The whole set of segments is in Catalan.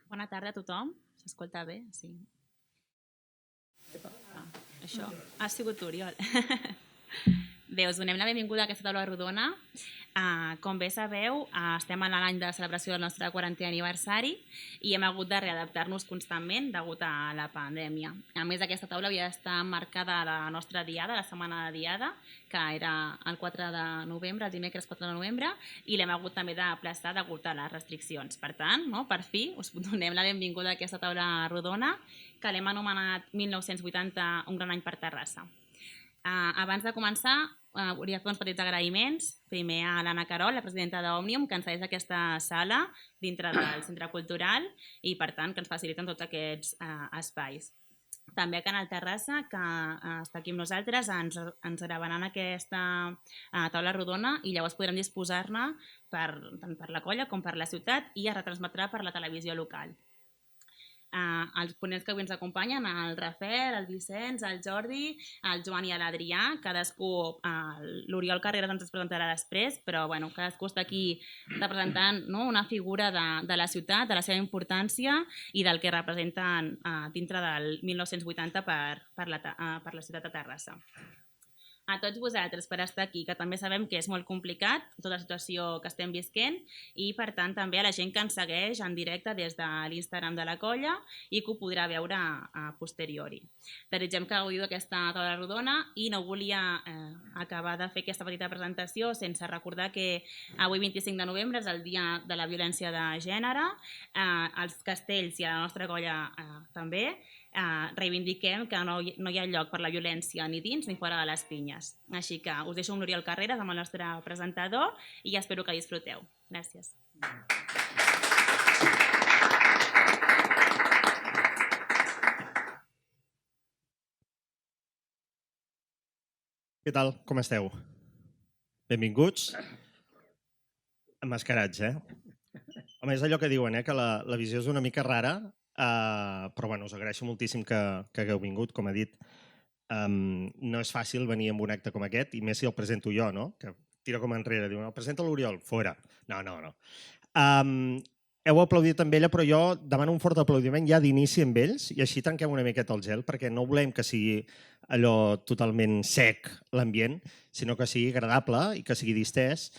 Bona tarda a tothom. S'escolta bé? Sí. Això. Ha sigut Oriol. Bé, us donem la benvinguda a aquesta taula rodona. Com bé sabeu, estem en l'any de celebració del nostre 40è aniversari i hem hagut de readaptar-nos constantment degut a la pandèmia. A més, aquesta taula havia d'estar marcada a la nostra diada, la setmana de diada, que era el 4 de novembre, el dimecres 4 de novembre, i l'hem hagut també d'aplaçar degut a les restriccions. Per tant, per fi, us donem la benvinguda a aquesta taula rodona, que l'hem anomenat 1980, un gran any per Terrassa. Abans de començar, hauria de fer uns petits agraïments. Primer a l'Anna Carol, la presidenta d'Òmnium, que ens cedeix aquesta sala dintre del Centre Cultural i, per tant, que ens faciliten tots aquests espais. També a Canal Terrassa, que està aquí amb nosaltres, ens gravaran aquesta taula rodona i llavors podrem disposar-ne tant per la colla com per la ciutat i es retransmetrà per la televisió local. Els ponents que avui ens acompanyen, el Rafael, el Vicenç, el Jordi, el Joan i l'Adrià, cadascú, l'Oriol Carreras ens presentarà després, però cadascú està aquí representant una figura de la ciutat, de la seva importància i del que representen dintre del 1980 per la ciutat de Terrassa. A tots vosaltres per estar aquí, que també sabem que és molt complicat tota la situació que estem visquent i per tant també a la gent que ens segueix en directe des de l'Instagram de la colla i que ho podrà veure a posteriori. Desitgem que gaudiu d'aquesta taula rodona i no volia acabar de fer aquesta petita presentació sense recordar que avui 25 de novembre és el dia de la violència de gènere, als castells i a la nostra colla també, reivindiquem que no hi ha lloc per la violència ni dins ni fora de les pinyes. Així que us deixo amb l'Oriol Carreras, amb el nostre presentador, i espero que disfruteu. Gràcies. Què tal? Com esteu? Benvinguts. Emmascarats, Home, és allò que diuen, que la visió és una mica rara, però us agraeixo moltíssim que hagueu vingut, com he dit. No és fàcil venir amb un acte com aquest, i més si el presento jo, que tira com enrere, diu, el presenta l'Oriol, fora. No. Heu aplaudit amb ella, però jo demano un fort aplaudiment ja d'inici amb ells, i així tanquem una miqueta el gel, perquè no volem que sigui allò totalment sec, l'ambient, sinó que sigui agradable i que sigui distès,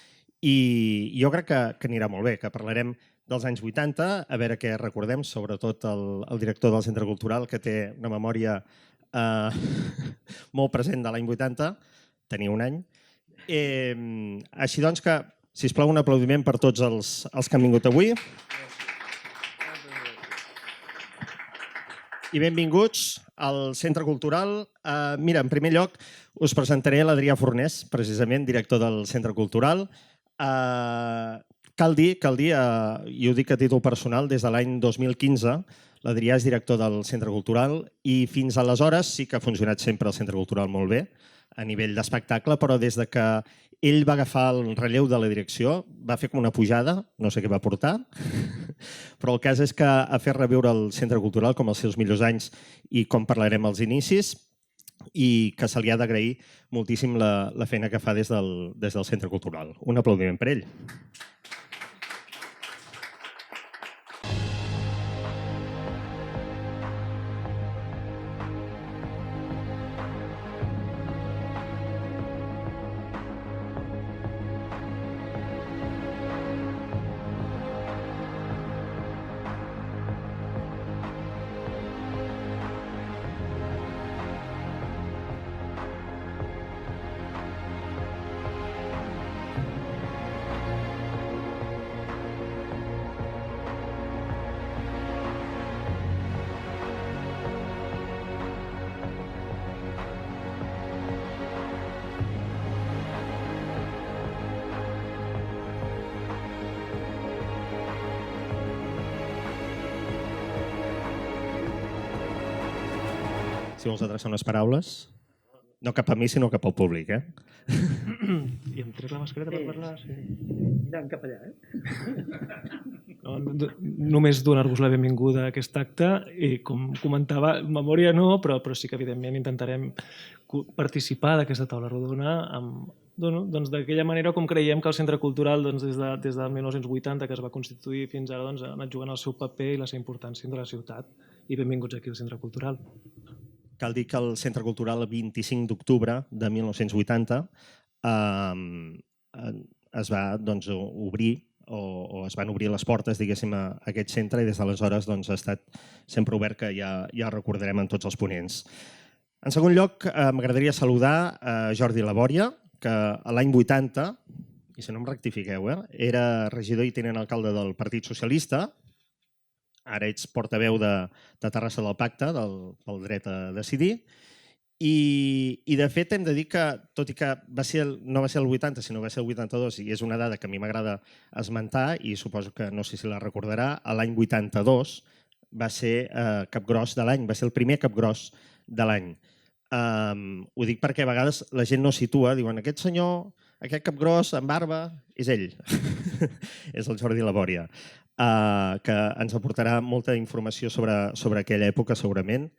i jo crec que anirà molt bé, que parlarem dels anys 80, a veure què recordem, sobretot el director del Centre Cultural, que té una memòria molt present de l'any 80, tenia un any. Així doncs que, sisplau, un aplaudiment per tots els que han vingut avui. I benvinguts al Centre Cultural. Mira, en primer lloc us presentaré l'Adrià Fornés, precisament director del Centre Cultural. Cal dir, i ho dic a títol personal, des de l'any 2015 l'Adrià és director del Centre Cultural i fins aleshores sí que ha funcionat sempre el Centre Cultural molt bé a nivell d'espectacle, però des de que ell va agafar el relleu de la direcció va fer com una pujada, no sé què va portar, però el cas és que ha fet reviure el Centre Cultural com els seus millors anys i com parlarem als inicis, i que se li ha d'agrair moltíssim la feina que fa des del Centre Cultural. Un aplaudiment per ell. Si vols adreçar unes paraules, no cap a mi, sinó cap al públic. I em trec la mascareta per parlar? Sí. Mirant cap allà, Només donar-vos la benvinguda a aquest acte i, com comentava, memòria no, però sí que evidentment intentarem participar d'aquesta taula rodona amb Doncs d'aquella manera com creiem que el Centre Cultural des del 1980 que es va constituir fins ara ha anat jugant el seu paper i la seva importància entre la ciutat. I benvinguts aquí al Centre Cultural. Cal dir que el Centre Cultural el 25 d'octubre de 1980 es va obrir o es van obrir les portes, diguéssim, a aquest centre i des d'aleshores ha estat sempre obert, que ja recordarem en tots els ponents. En segon lloc, m'agradaria saludar Jordi Labòria, que l'any 80, i si no em rectifiqueu, era regidor i tinent alcalde del Partit Socialista. Ara ets portaveu de Terrassa del Pacte, pel dret a decidir. I de fet hem de dir que, tot i que no va ser el 80, sinó va ser el 82, i és una dada que a mi m'agrada esmentar, i suposo que no sé si la recordarà, l'any 82 va ser capgros de l'any, va ser el primer capgros de l'any. Ho dic perquè a vegades la gent no situa, diuen aquest senyor, aquest capgros amb barba, és ell, és el Jordi Labòria, que ens aportarà molta informació sobre aquella època segurament.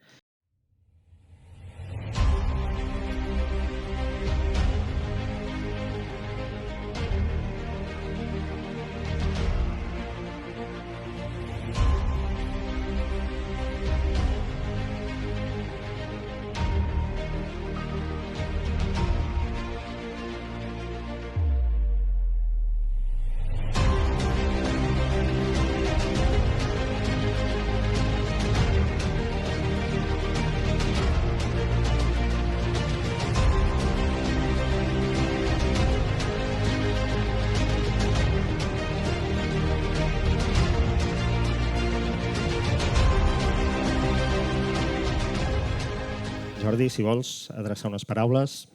Jordi, si vols adreçar unes paraules.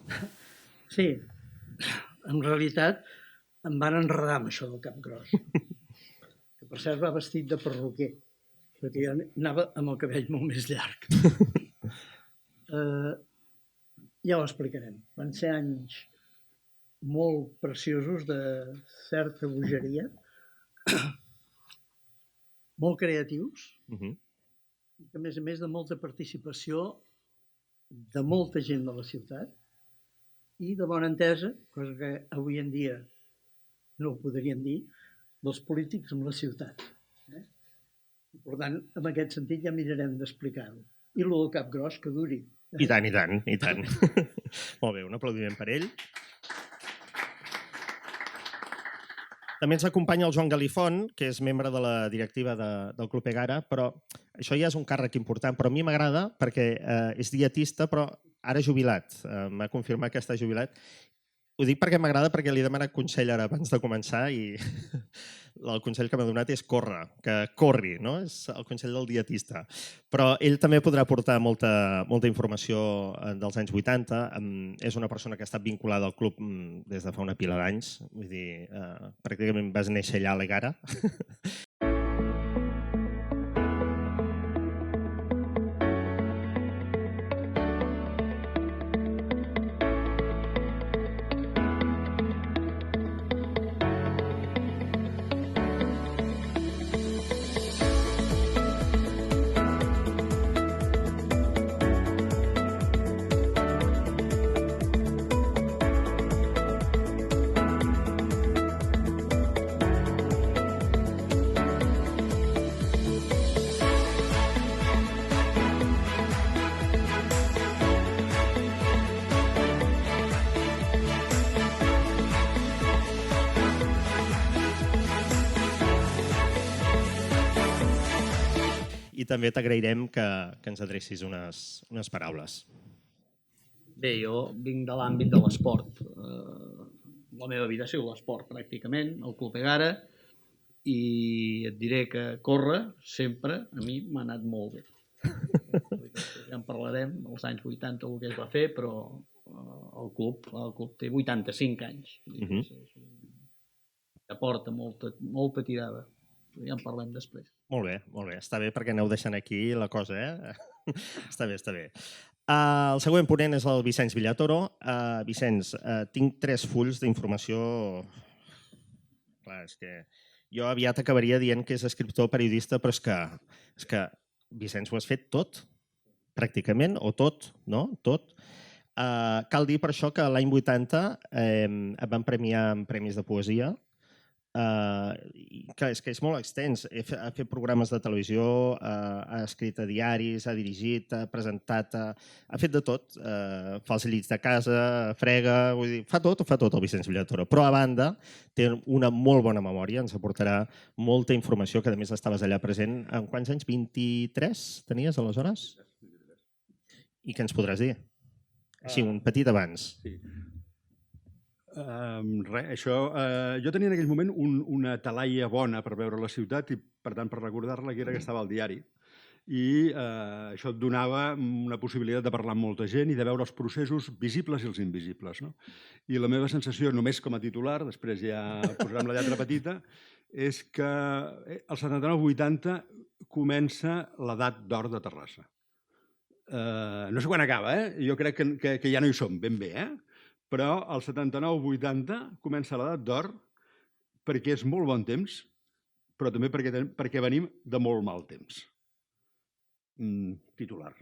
Sí, en realitat em van enredar amb això del capgros. Que per cert va vestit de perruquer, perquè jo anava amb el cabell molt més llarg. Ja ho explicarem. Van ser anys molt preciosos de certa bogeria, molt creatius, i que a més de molta participació de molta gent de la ciutat i de bona entesa, cosa que avui en dia no ho podríem dir, dels polítics amb la ciutat. Per tant, en aquest sentit ja mirarem d'explicar-ho. I el del capgros, que duri. I tant, i tant, i tant. Molt bé, un aplaudiment per ell. També ens acompanya el Joan Galifón, que és membre de la directiva del Club Egara, però això ja és un càrrec important, però a mi m'agrada perquè és dietista, però ara jubilat. M'ha confirmat que està jubilat. Ho dic perquè m'agrada, perquè li he demanat consell ara abans de començar i el consell que m'ha donat és córrer, que corri, no? És el consell del dietista. Però ell també podrà aportar molta informació dels anys 80. És una persona que ha estat vinculada al club des de fa una pila d'anys. Vull dir, pràcticament vas néixer allà a l'Egara. I també t'agrairem que ens adrecis unes paraules. Bé, jo vinc de l'àmbit de l'esport. La meva vida ha sigut l'esport, pràcticament, el Club Egara, i et diré que córrer sempre a mi m'ha anat molt bé. Ja en parlarem, als anys 80 el que es va fer, però el club té 85 anys. Aporta molta tirada. Ja en parlem després. Molt bé. Està bé perquè aneu deixant aquí la cosa, Està bé. El següent ponent és el Vicenç Villatoro. Vicenç, tinc 3 fulls d'informació. Clar, és que jo aviat acabaria dient que és escriptor, periodista, però és que Vicenç, ho has fet tot, pràcticament, o tot, no? Tot. Cal dir per això que l'any 80 et van premiar amb premis de poesia, que és molt extens. Ha fet programes de televisió, ha escrit a diaris, ha dirigit, ha presentat, ha fet de tot. Fa els llits de casa, frega, vull dir, fa tot el Vicenç Villatoro. Però a banda té una molt bona memòria, ens aportarà molta informació, que a més estaves allà present. En quants anys? 23 tenies aleshores? I què ens podràs dir? Així, un petit abans. Sí. Jo tenia en aquell moment una talaia bona per veure la ciutat i, per tant, per recordar-la, que era que estava al diari. I això et donava una possibilitat de parlar amb molta gent i de veure els processos visibles i els invisibles. I la meva sensació, només com a titular, després ja posarem la lletra petita, és que el 79-80 comença l'edat d'or de Terrassa. No sé quan acaba, jo crec que ja no hi som ben bé, però el 79-80 comença l'edat d'or perquè és molt bon temps, però també perquè venim de molt mal temps. Titular.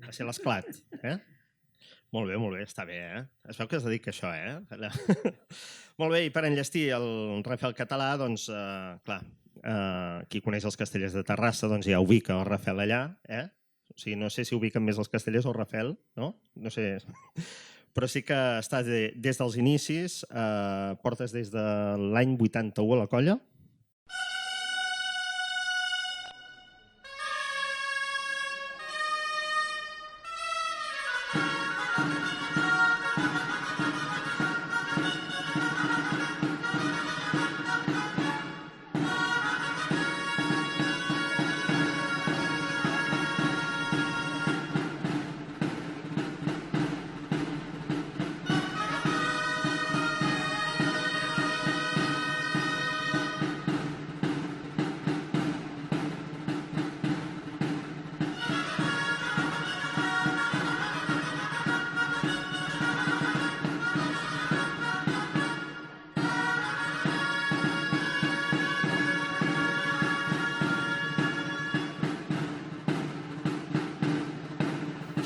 Va ser l'esclat, Molt bé, està bé, Es veu que es dedica a això, Molt bé, i per enllestir el Rafael Català, doncs, clar, qui coneix els castellers de Terrassa, doncs ja ubica el Rafael allà, O sigui, no sé si ubiquen més els castellers o el Rafael, no? No sé... Però sí que estàs des dels inicis, portes des de l'any 81 a la colla.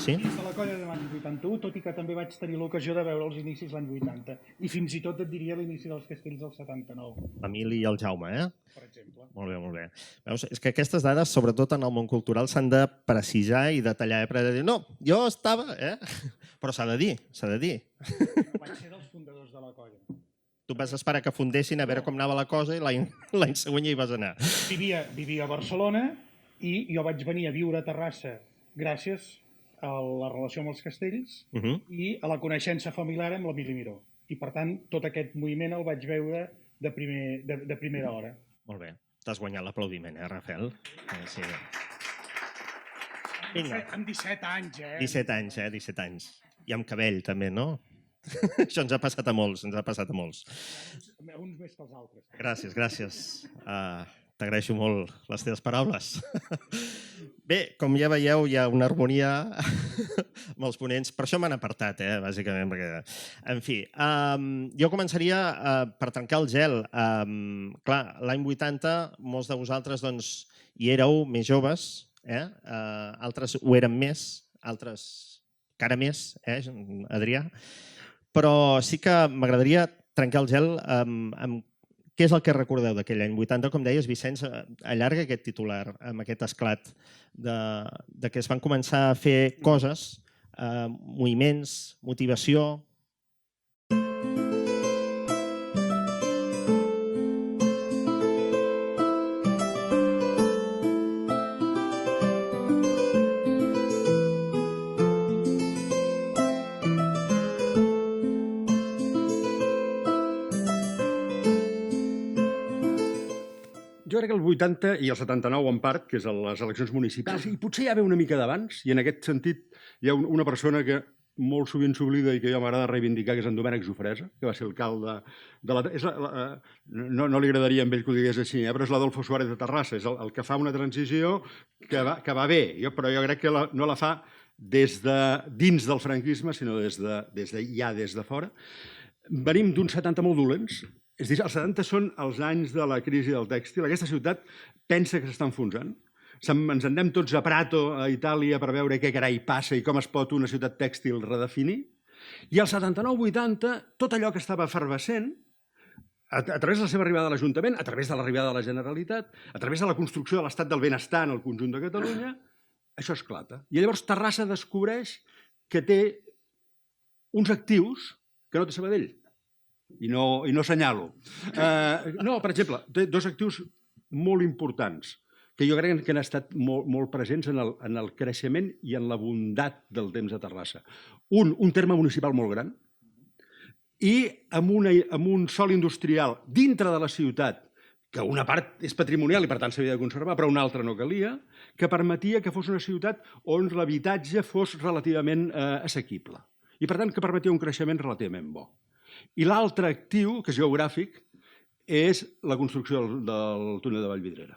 Dins de la colla de l'any 81, tot i que també vaig tenir l'ocasió de veure els inicis l'any 80. I fins i tot et diria l'inici dels castells del 79. L'Emili i el Jaume, Per exemple. Molt bé. Veus, és que aquestes dades, sobretot en el món cultural, s'han de precisar i detallar. Per dir, no, jo estava... Però s'ha de dir. Vaig ser dels fundadors de la colla. Tu vas esperar que fundessin a veure com anava la cosa i l'any següent ja hi vas anar. Vivia a Barcelona i jo vaig venir a viure a Terrassa gràcies a la relació amb els castells i a la coneixença familiar amb l'Emili Miró. I, per tant, tot aquest moviment el vaig veure de primera hora. Molt bé. T'has guanyat l'aplaudiment, Rafael? Sí. Vinga. Amb 17 anys, 17 anys. I amb cabell, també, no? Això ens ha passat a molts, Uns més que els altres. Gràcies. T'agraeixo molt les teves paraules. Bé, com ja veieu, hi ha una harmonia amb els ponents. Per això m'han apartat, bàsicament. Perquè... En fi, jo començaria per trencar el gel. Clar, l'any 80, molts de vosaltres hi éreu més joves, altres ho eren més, altres encara més, Adrià. Però sí que m'agradaria trencar el gel amb què és el que recordeu d'aquell any 80? Com deies, Vicenç, allarga aquest titular amb aquest esclat de que es van començar a fer coses, moviments, motivació... Jo crec que el 80 i el 79 en part, que és les eleccions municipals, i potser hi ha una mica d'abans, i en aquest sentit hi ha una persona que molt sovint s'oblida i que jo m'agrada reivindicar, que és en Domènec Jofresa, que va ser alcalde de la... No li agradaria a ell que ho digués així, però és l'Adolfo Suárez de Terrassa, és el que fa una transició que va bé, però jo crec que no la fa des de dins del franquisme, sinó des de fora. Venim d'uns 70 molt dolents. És a dir, els 70 són els anys de la crisi del tèxtil. Aquesta ciutat pensa que s'està enfonsant. ens en anem tots a Prato, a Itàlia, per veure què carai passa i com es pot una ciutat tèxtil redefinir. I al 79-80, tot allò que estava efervescent, a través de la seva arribada a l'Ajuntament, a través de l'arribada de la Generalitat, a través de la construcció de l'estat del benestar en el conjunt de Catalunya, això esclata. I llavors Terrassa descobreix que té uns actius que no té Sabadell. I no assenyalo. No, per exemple, té dos actius molt importants que jo crec que han estat molt presents en el creixement i en la bondat del temps de Terrassa. Un terme municipal molt gran i amb un sòl industrial dintre de la ciutat, que una part és patrimonial i per tant s'havia de conservar, però una altra no calia, que permetia que fos una ciutat on l'habitatge fos relativament assequible. I per tant que permetia un creixement relativament bo. I l'altre actiu, que és geogràfic, és la construcció del túnel de Vallvidrera.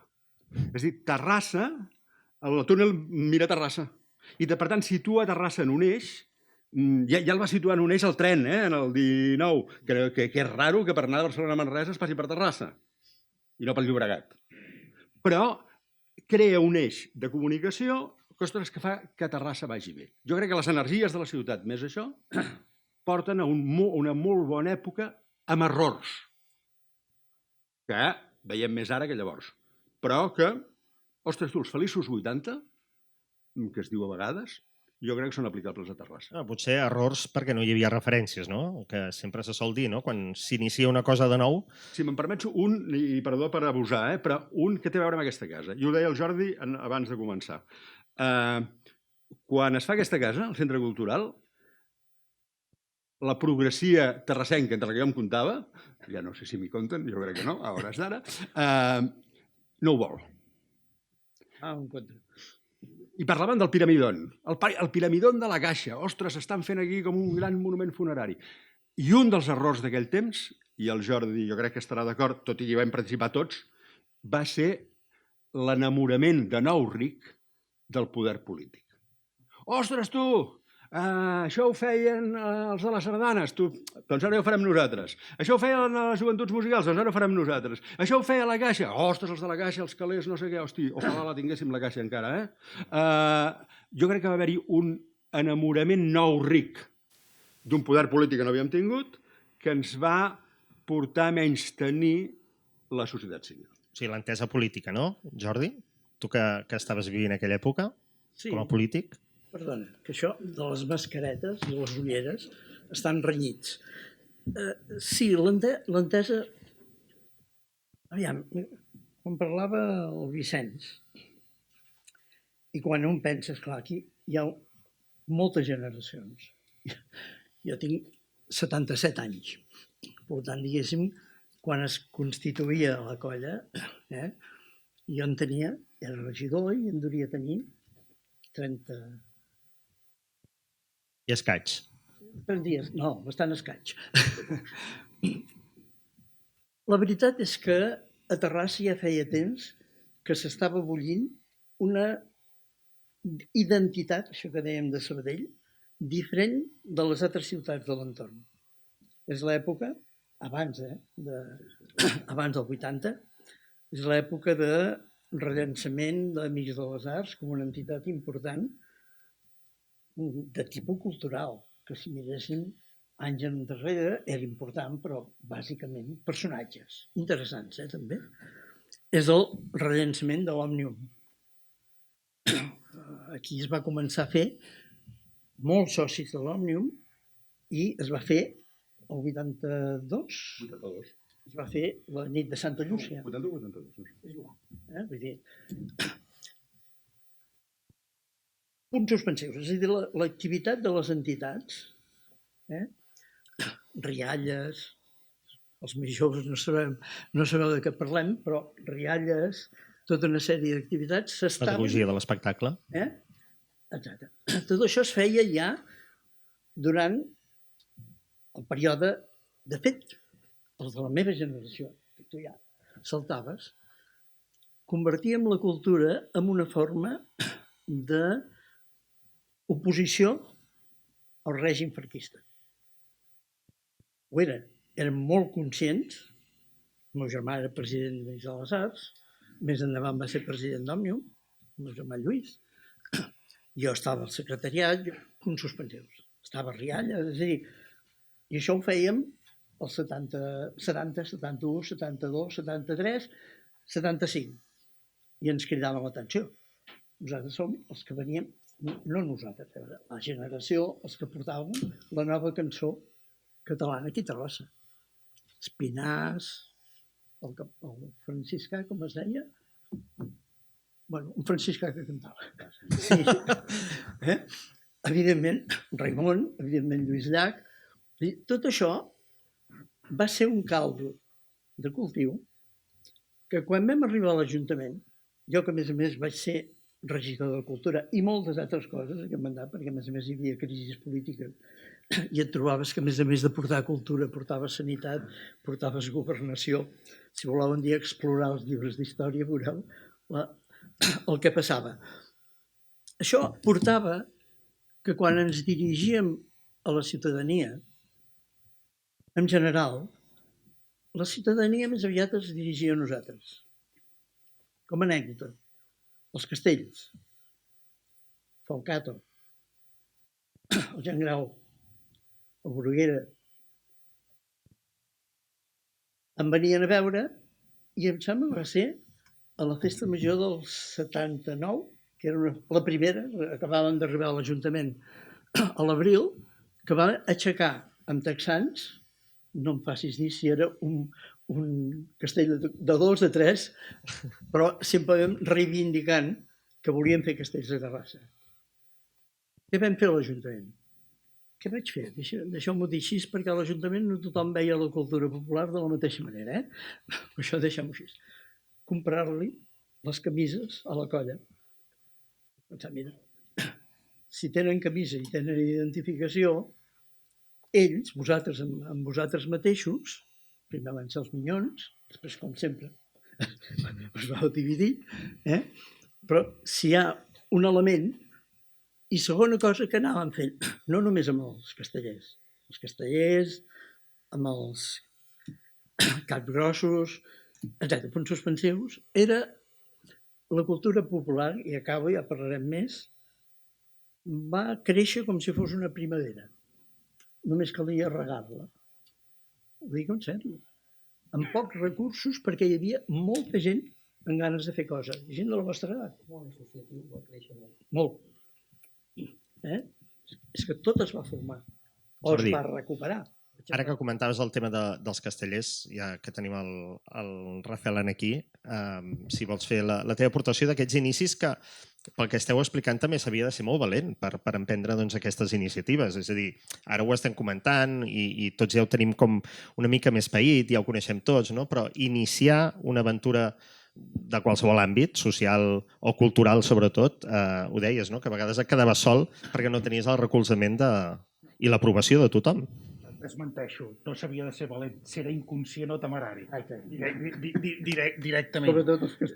És a dir, Terrassa, el túnel mira Terrassa. I per tant situa Terrassa en un eix, ja el va situar en un eix el tren, en el 19, que és raro que per anar de Barcelona a Manresa es passi per Terrassa i no pel Llobregat. Però crea un eix de comunicació que fa que Terrassa vagi bé. Jo crec que les energies de la ciutat, més això, porten a una molt bona època amb errors, que veiem més ara que llavors. Però que, ostres, els feliços 80, que es diu a vegades, jo crec que són aplicables a Terrassa. Potser errors perquè no hi havia referències, no? Que sempre se sol dir, no? Quan s'inicia una cosa de nou... Si me'n permets un, i perdó per abusar, però un que té a veure amb aquesta casa. I ho deia el Jordi abans de començar. Quan es fa aquesta casa, al Centre Cultural, la progressia terrassenca, entre la que jo em comptava, ja no sé si m'hi compten, jo crec que no, a hores d'ara, no ho vol. En contra. I parlaven del piramidon. El piramidon de la Caixa. Ostres, estan fent aquí com un gran monument funerari. I un dels errors d'aquell temps, i el Jordi jo crec que estarà d'acord, tot i que hi vam participar tots, va ser l'enamorament de nou ric del poder polític. Ostres, tu! Això ho feien els de les sardanes, doncs ara ho farem nosaltres. Això ho feien les joventuts musicals, doncs ara ho farem nosaltres. Això ho feia la Caixa, ostres, els de la Caixa, els calés, no sé què, hosti, ojalà la tinguéssim la Caixa encara, Jo crec que va haver-hi un enamorament nou ric d'un poder polític que no havíem tingut, que ens va portar a menystenir la societat civil. O sigui, l'entesa política, no, Jordi? Tu que estaves vivint aquella època, com a polític? Perdona, que això de les mascaretes i les ulleres estan renyits. Sí, l'entesa... Aviam, quan parlava el Vicenç, i quan un pensa, esclar, aquí hi ha moltes generacions. Jo tinc 77 anys. Per tant, diguéssim, quan es constituïa la colla, jo en tenia, era regidor i en devia tenir 30... I escaig. 3 dies, no, bastant escaig. La veritat és que a Terrassa ja feia temps que s'estava bullint una identitat, això que dèiem de Sabadell, diferent de les altres ciutats de l'entorn. És l'època, abans del 80, és l'època de rellançament d'Amics de les Arts com una entitat important de tipus cultural, que si miréssim anys enrere era important, però bàsicament personatges interessants, també. És el rellançament de l'Òmnium. Aquí es va començar a fer molts socis de l'Òmnium i es va fer el 82. Es va fer la nit de Santa Llúcia. 81 o 82. És igual. Vull dir... Punts suspensius, és a dir, l'activitat de les entitats, rialles, els més joves no sabeu de què parlem, però rialles, tota una sèrie d'activitats s'estaven... Pedagogia de l'espectacle. Exacte. Tot això es feia ja durant el període, de fet, els de la meva generació, que tu ja saltaves, convertíem la cultura en una forma de oposició al règim franquista. Ho eren. Eren molt conscients. El meu germà era president de les Arts, més endavant va ser president d'Òmnium, el meu germà Lluís. Jo estava al secretariat, punts suspensius. Estava a Rialla, és a dir, i això ho fèiem els 70, 71, 72, 73, 75. I ens cridaven l'atenció. Nosaltres som els que veníem, no nosaltres, la generació, els que portàvem la nova cançó catalana aquí a Terrassa. Espinàs, el franciscà, com es deia? Bueno, un franciscà que cantava. Sí. Evidentment, Raimon, evidentment Lluís Llach. Tot això va ser un caldo de cultiu que quan vam arribar a l'Ajuntament, jo que a més vaig ser regidor de Cultura i moltes altres coses aquest mandat, perquè a més hi havia crisis polítiques i et trobaves que a més de portar cultura portaves sanitat, portaves governació. Si voleu un dia explorar els llibres d'història veureu el que passava. Això portava que quan ens dirigíem a la ciutadania, en general, la ciutadania més aviat es dirigia a nosaltres. Com a anècdota, els castells, Folcato, el Jan Grau, el Bruguera, em venien a veure i em sembla que va ser a la festa major del 79, que era la primera, acabàvem d'arribar a l'Ajuntament a l'abril, que va aixecar amb texans, no em facis dir si era un castell de 2, de 3, però sempre reivindicant que volíem fer castells de Terrassa. Què vam fer a l'Ajuntament? Què vaig fer? Deixeu-m'ho dir així, perquè a l'Ajuntament no tothom veia la cultura popular de la mateixa manera, Però això deixem-ho així. Comprar-li les camises a la colla. Pensar, mira, si tenen camisa i tenen identificació, ells, vosaltres amb vosaltres mateixos, primer van ser els minyons, després, com sempre, us vau dividir, però si hi ha un element, i segona cosa que anàvem fent, no només amb els castellers, amb els capgrossos, etc., punts suspensius, era la cultura popular, i acabo, ja parlarem més, va créixer com si fos una primavera. Només calia regar-la. Ho dic en sèrio. Amb pocs recursos, perquè hi havia molta gent amb ganes de fer coses. Gent de la vostra edat. Molt associatiu, va créixer molt. Molt. És que tot es va formar. O es va recuperar. Ara que comentaves el tema dels castellers, ja que tenim el Rafael aquí, si vols fer la teva aportació d'aquests inicis que, pel que esteu explicant, també s'havia de ser molt valent per emprendre aquestes iniciatives. És a dir, ara ho estem comentant i tots ja ho tenim com una mica més paït, ja ho coneixem tots, no? Però iniciar una aventura de qualsevol àmbit, social o cultural sobretot, ho deies, no? Que a vegades et quedaves sol perquè no tenies el recolzament i l'aprovació de tothom. Desmenteixo, no s'havia de ser valent, si era inconscient o temerari. Directament.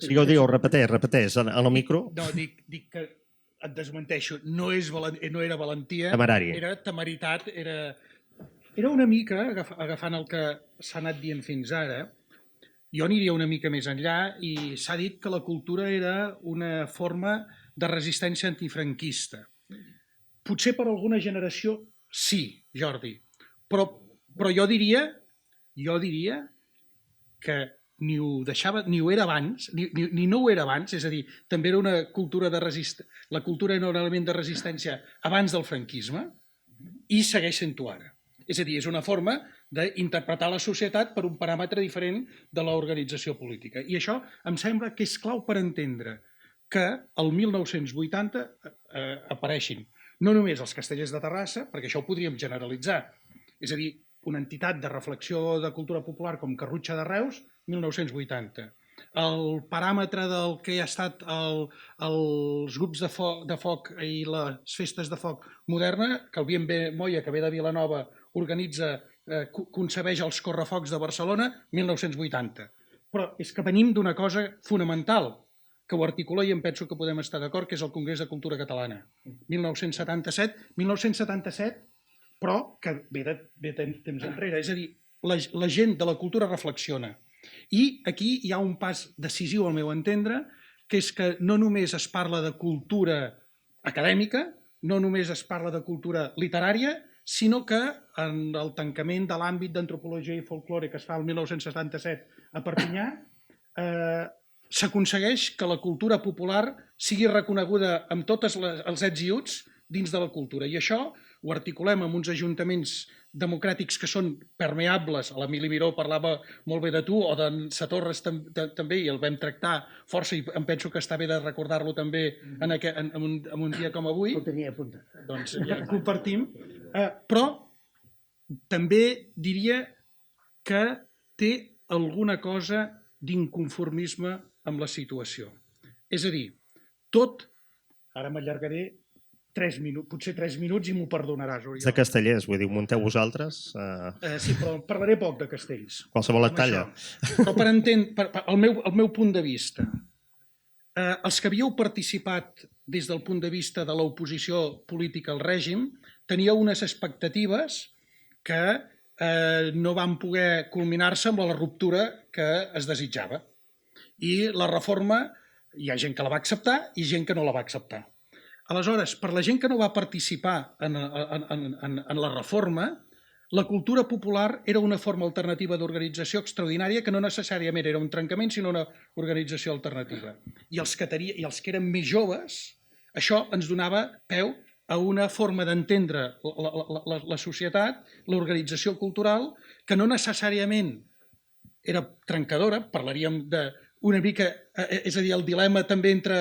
Digueu, repeteix, al micro. No, dic que et desmenteixo, no era valentia, temerari. Era temeritat, era una mica, agafant el que s'ha anat dient fins ara, jo aniria una mica més enllà i s'ha dit que la cultura era una forma de resistència antifranquista. Potser per alguna generació sí, Jordi, però jo diria que ni ho era abans, ni no ho era abans, és a dir, també era una cultura de resistència, la cultura era un element de resistència abans del franquisme i segueix sent-ho ara. És a dir, és una forma d'interpretar la societat per un paràmetre diferent de l'organització política. I això em sembla que és clau per entendre que el 1980 apareixin no només els castellers de Terrassa, perquè això ho podríem generalitzar, és a dir, una entitat de reflexió de cultura popular com Carrutxa de Reus, 1980. El paràmetre del que ha estat els grups de foc i les festes de foc moderna, que el Bien-Bé Moya, que ve de Vilanova, concebeix els correfocs de Barcelona, 1980. Però és que venim d'una cosa fonamental, que ho articula i em penso que podem estar d'acord, que és el Congrés de Cultura Catalana. 1977, però que ve de temps enrere. És a dir, la gent de la cultura reflexiona. I aquí hi ha un pas decisiu, al meu entendre, que és que no només es parla de cultura acadèmica, no només es parla de cultura literària, sinó que en el tancament de l'àmbit d'antropologia i folklore que es fa el 1977 a Perpinyà, s'aconsegueix que la cultura popular sigui reconeguda amb tots els ets i uts dins de la cultura. I això ho articulem amb uns ajuntaments democràtics que són permeables. L'Emili Miró parlava molt bé de tu, o d'en Satorres també, i el vam tractar força, i em penso que està bé de recordar-lo també en un dia com avui. Ho tenia apuntat. Doncs ja ho compartim. Però també diria que té alguna cosa d'inconformisme amb la situació. És a dir, tot, ara m'allargaré 3 minuts, potser 3 minuts i m'ho perdonaràs, Oriol. És de Castellers, vull dir, munteu vosaltres. Sí, però parlaré poc de Castells. Qualsevol et talla. Però per entendre, el meu punt de vista, els que havíeu participat des del punt de vista de l'oposició política al règim teníeu unes expectatives que no van poder culminar-se amb la ruptura que es desitjava. I la reforma, hi ha gent que la va acceptar i gent que no la va acceptar. Aleshores, per la gent que no va participar en la reforma, la cultura popular era una forma alternativa d'organització extraordinària que no necessàriament era un trencament, sinó una organització alternativa. I els que eren més joves, això ens donava peu a una forma d'entendre la societat, l'organització cultural, que no necessàriament era trencadora, parlaríem una mica, és a dir, el dilema també entre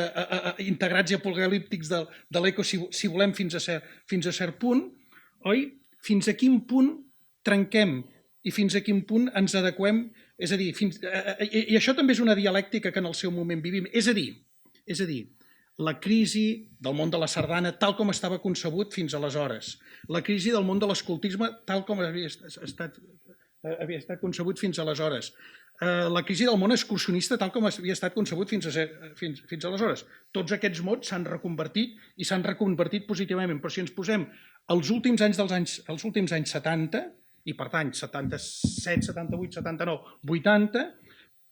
integrats i apocalíptics de l'eco, si volem, fins a cert punt, oi? Fins a quin punt trenquem i fins a quin punt ens adequem, és a dir, i això també és una dialèctica que en el seu moment vivim, és a dir, la crisi del món de la sardana tal com estava concebut fins aleshores, la crisi del món de l'escoltisme tal com havia estat concebut fins aleshores, la crisi del món excursionista tal com havia estat concebut fins aleshores. Tots aquests mots s'han reconvertit i s'han reconvertit positivament, però si ens posem els últims anys 70, i per tant 77, 78, 79, 80,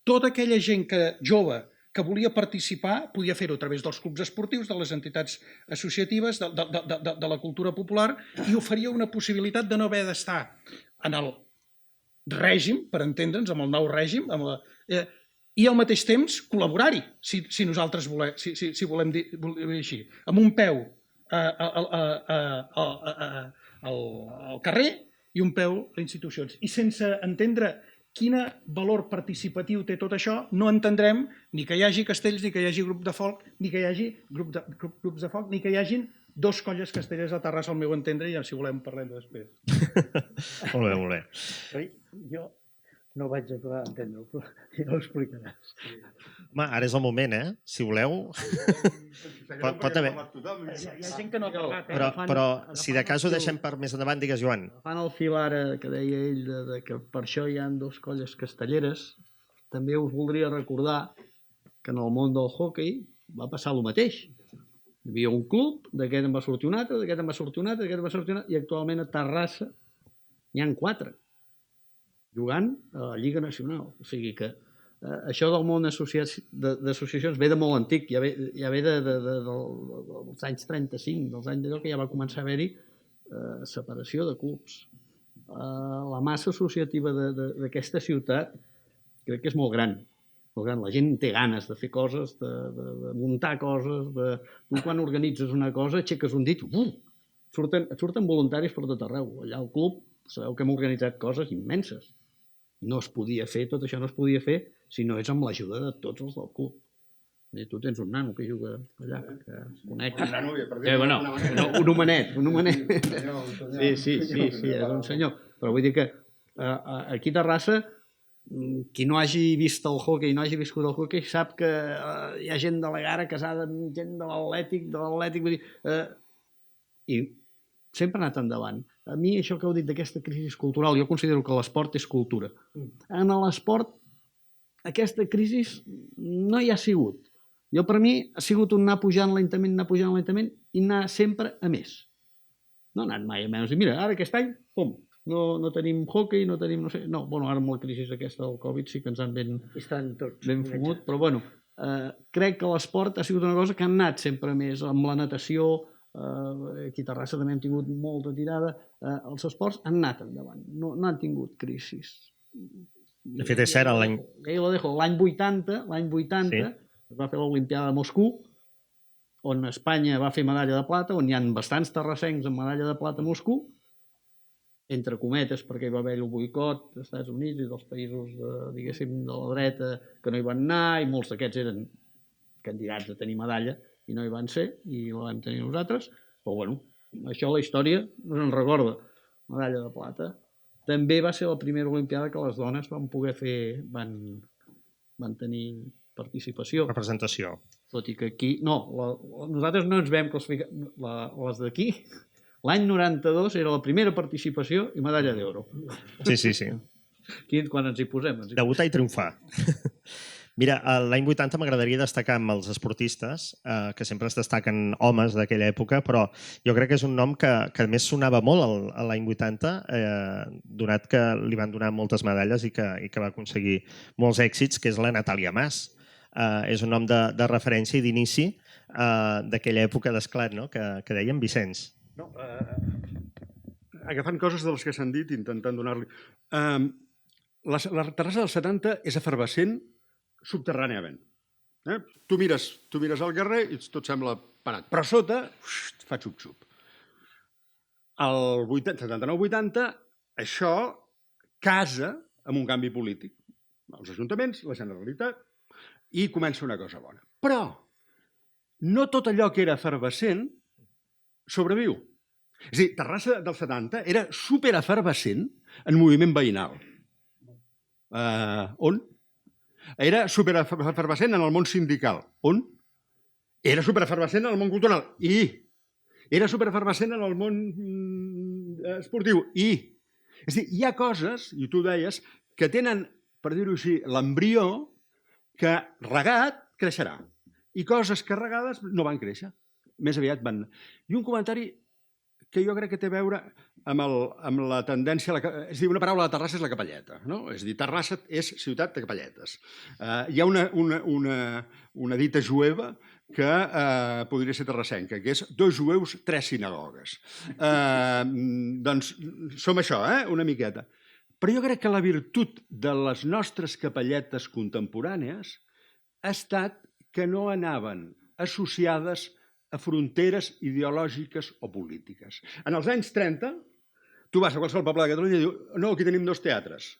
tota aquella gent jove que volia participar podia fer-ho a través dels clubs esportius, de les entitats associatives, de la cultura popular, i oferia una possibilitat de no haver d'estar en el règim, per entendre'ns, amb el nou règim, i al mateix temps col·laborar-hi, si nosaltres volem dir així, amb un peu al carrer i un peu a institucions. I sense entendre quin valor participatiu té tot això, no entendrem ni que hi hagi castells, ni que hi hagi grup de folk, ni que hi hagi grups de folk, ni que hi hagin 2 colles castellers a Terrassa, al meu entendre, i si volem parlem després. Molt bé, molt bé. Jo no vaig acabar d'entendre-ho, però ja ho explicaràs. Home, ara és el moment, Si voleu... Pot haver... Hi ha gent que no ha parlat, Però si de cas ho deixem per més endavant, digues, Joan. Agafant el fil ara que deia ell que per això hi ha 2 colles castelleres, també us voldria recordar que en el món del hoquei va passar el mateix. Hi havia un club, d'aquest en va sortir un altre, d'aquest en va sortir un altre, d'aquest en va sortir un altre, i actualment a Terrassa n'hi ha 4 jugant a la Lliga Nacional. O sigui que això del món d'associacions ve de molt antic, ja ve dels anys 35, dels anys d'allò que ja va començar a haver-hi separació de clubs. La massa associativa d'aquesta ciutat crec que és molt gran. La gent té ganes de fer coses, de muntar coses, tu quan organitzes una cosa aixeques un dit, surten voluntaris per tot arreu. Allà al club sabeu que hem organitzat coses immenses. No es podia fer, tot això no es podia fer si no és amb l'ajuda de tots els del club. I tu tens un nano que juga allà, que es connecta. Un homenet. Sí, és un senyor. Però vull dir que aquí a Terrassa, qui no hagi vist el hoquei, no hagi viscut el hoquei, sap que hi ha gent de la Gara casada amb gent de l'Atlètic, vull dir... I sempre ha anat endavant. A mi això que heu dit d'aquesta crisi cultural, jo considero que l'esport és cultura. En l'esport aquesta crisi no hi ha sigut. Jo per mi ha sigut un anar pujant lentament i anar sempre a més. No ha anat mai a menys. I mira, ara aquest any, pum, no tenim hoquei, no tenim, no sé... No, bueno, ara amb la crisi aquesta del Covid sí que ens han ben fumut, però bueno, crec que l'esport ha sigut una cosa que ha anat sempre més amb la natació, aquí a Terrassa també hem tingut molta tirada, els esports han anat endavant, no han tingut crisis. De fet, és cert, l'any... L'any 80 es va fer l'Olimpiada de Moscou, on Espanya va fer medalla de plata, on hi ha bastants terrassencs amb medalla de plata a Moscou, entre cometes, perquè hi va haver el boicot dels Estats Units i dels països, diguéssim, de la dreta que no hi van anar, i molts d'aquests eren candidats a tenir medalla i no hi van ser, i la vam tenir nosaltres, però bueno, això la història no se'n recorda, medalla de plata. També va ser la primera Olimpiada que les dones van poder fer, van tenir participació. Representació. Tot i que aquí... No, nosaltres no ens vam classificar... Les d'aquí, l'any 92 era la primera participació i medalla d'oro. Sí. Aquí, quan ens hi posem? Debutar i triomfar. Mira, l'any 80 m'agradaria destacar amb els esportistes, que sempre es destaquen homes d'aquella època, però jo crec que és un nom que a més sonava molt a l'any 80, donat que li van donar moltes medalles i que va aconseguir molts èxits, que és la Natàlia Mas. És un nom de referència i d'inici d'aquella època d'esclat, no? Que dèiem Vicenç. No, agafant coses de les que s'han dit, intentant donar-li... La Terrassa del 70 és efervescent subterràniament. Tu mires al carrer i tot sembla parat, però a sota fa xup-xup. El 79-80 això casa amb un canvi polític. Els ajuntaments, la Generalitat, i comença una cosa bona. Però no tot allò que era efervescent sobreviu. És a dir, Terrassa del 70 era superefervescent en moviment veïnal. On? Era superefervescent en el món sindical. On? Era superefervescent en el món cultural. I era superefervescent en el món esportiu. És a dir, hi ha coses, i tu deies, que tenen, per dir-ho així, l'embrió que regat creixerà. I coses que regades no van créixer. Més aviat van... I un comentari que jo crec que té a veure amb la tendència... És a dir, una paraula de Terrassa és la capelleta. No? És a dir, Terrassa és ciutat de capelletes. Hi ha una dita jueva que podria ser terrassenca, que és 2 jueus, 3 sinagogues. Doncs som això, una miqueta. Però jo crec que la virtut de les nostres capelletes contemporànies ha estat que no anaven associades a fronteres ideològiques o polítiques. En els anys 30, tu vas a qualsevol poble de Catalunya i dius no, aquí tenim 2 teatres.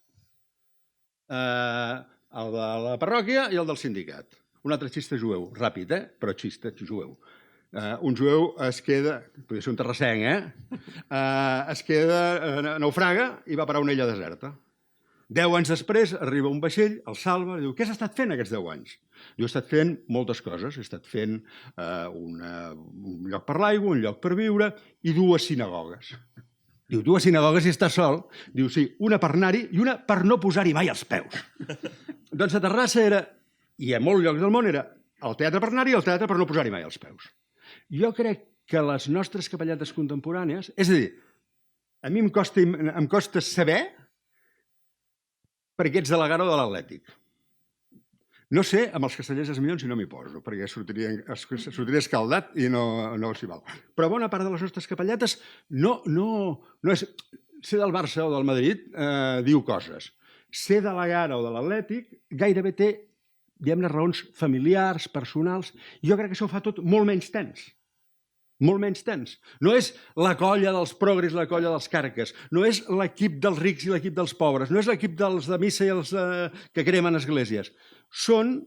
El de la parròquia i el del sindicat. Un altre xiste jueu, ràpid, però xiste jueu. Un jueu es queda, podria ser un terrassenc, es queda, naufraga i va parar a una illa deserta. 10 anys després arriba un vaixell, el salva, i diu, què has estat fent aquests 10 anys? Jo he estat fent moltes coses, he estat fent un lloc per l'aigua, un lloc per viure i 2 sinagogues. Diu, 2 sinagogues i estàs sol? Diu, sí, una per anar-hi i una per no posar-hi mai els peus. Doncs a Terrassa era, i a molts llocs del món era, el teatre per anar-hi i el teatre per no posar-hi mai els peus. Jo crec que les nostres capelletes contemporànies, és a dir, a mi em costa saber per què ets delegat de l'Atlètic. No sé, amb els castellers es millor si no m'hi poso, perquè sortiria escaldat i no s'hi val. Però bona part de les nostres capelletes no és... Ser del Barça o del Madrid diu coses. Ser delegat o de l'Atlètic gairebé té, diguem-ne, raons familiars, personals. Jo crec que això ho fa tot molt menys tens. Molt menys tens. No és la colla dels progres, la colla dels carques. No és l'equip dels rics i l'equip dels pobres. No és l'equip dels de missa i els que cremen esglésies. Són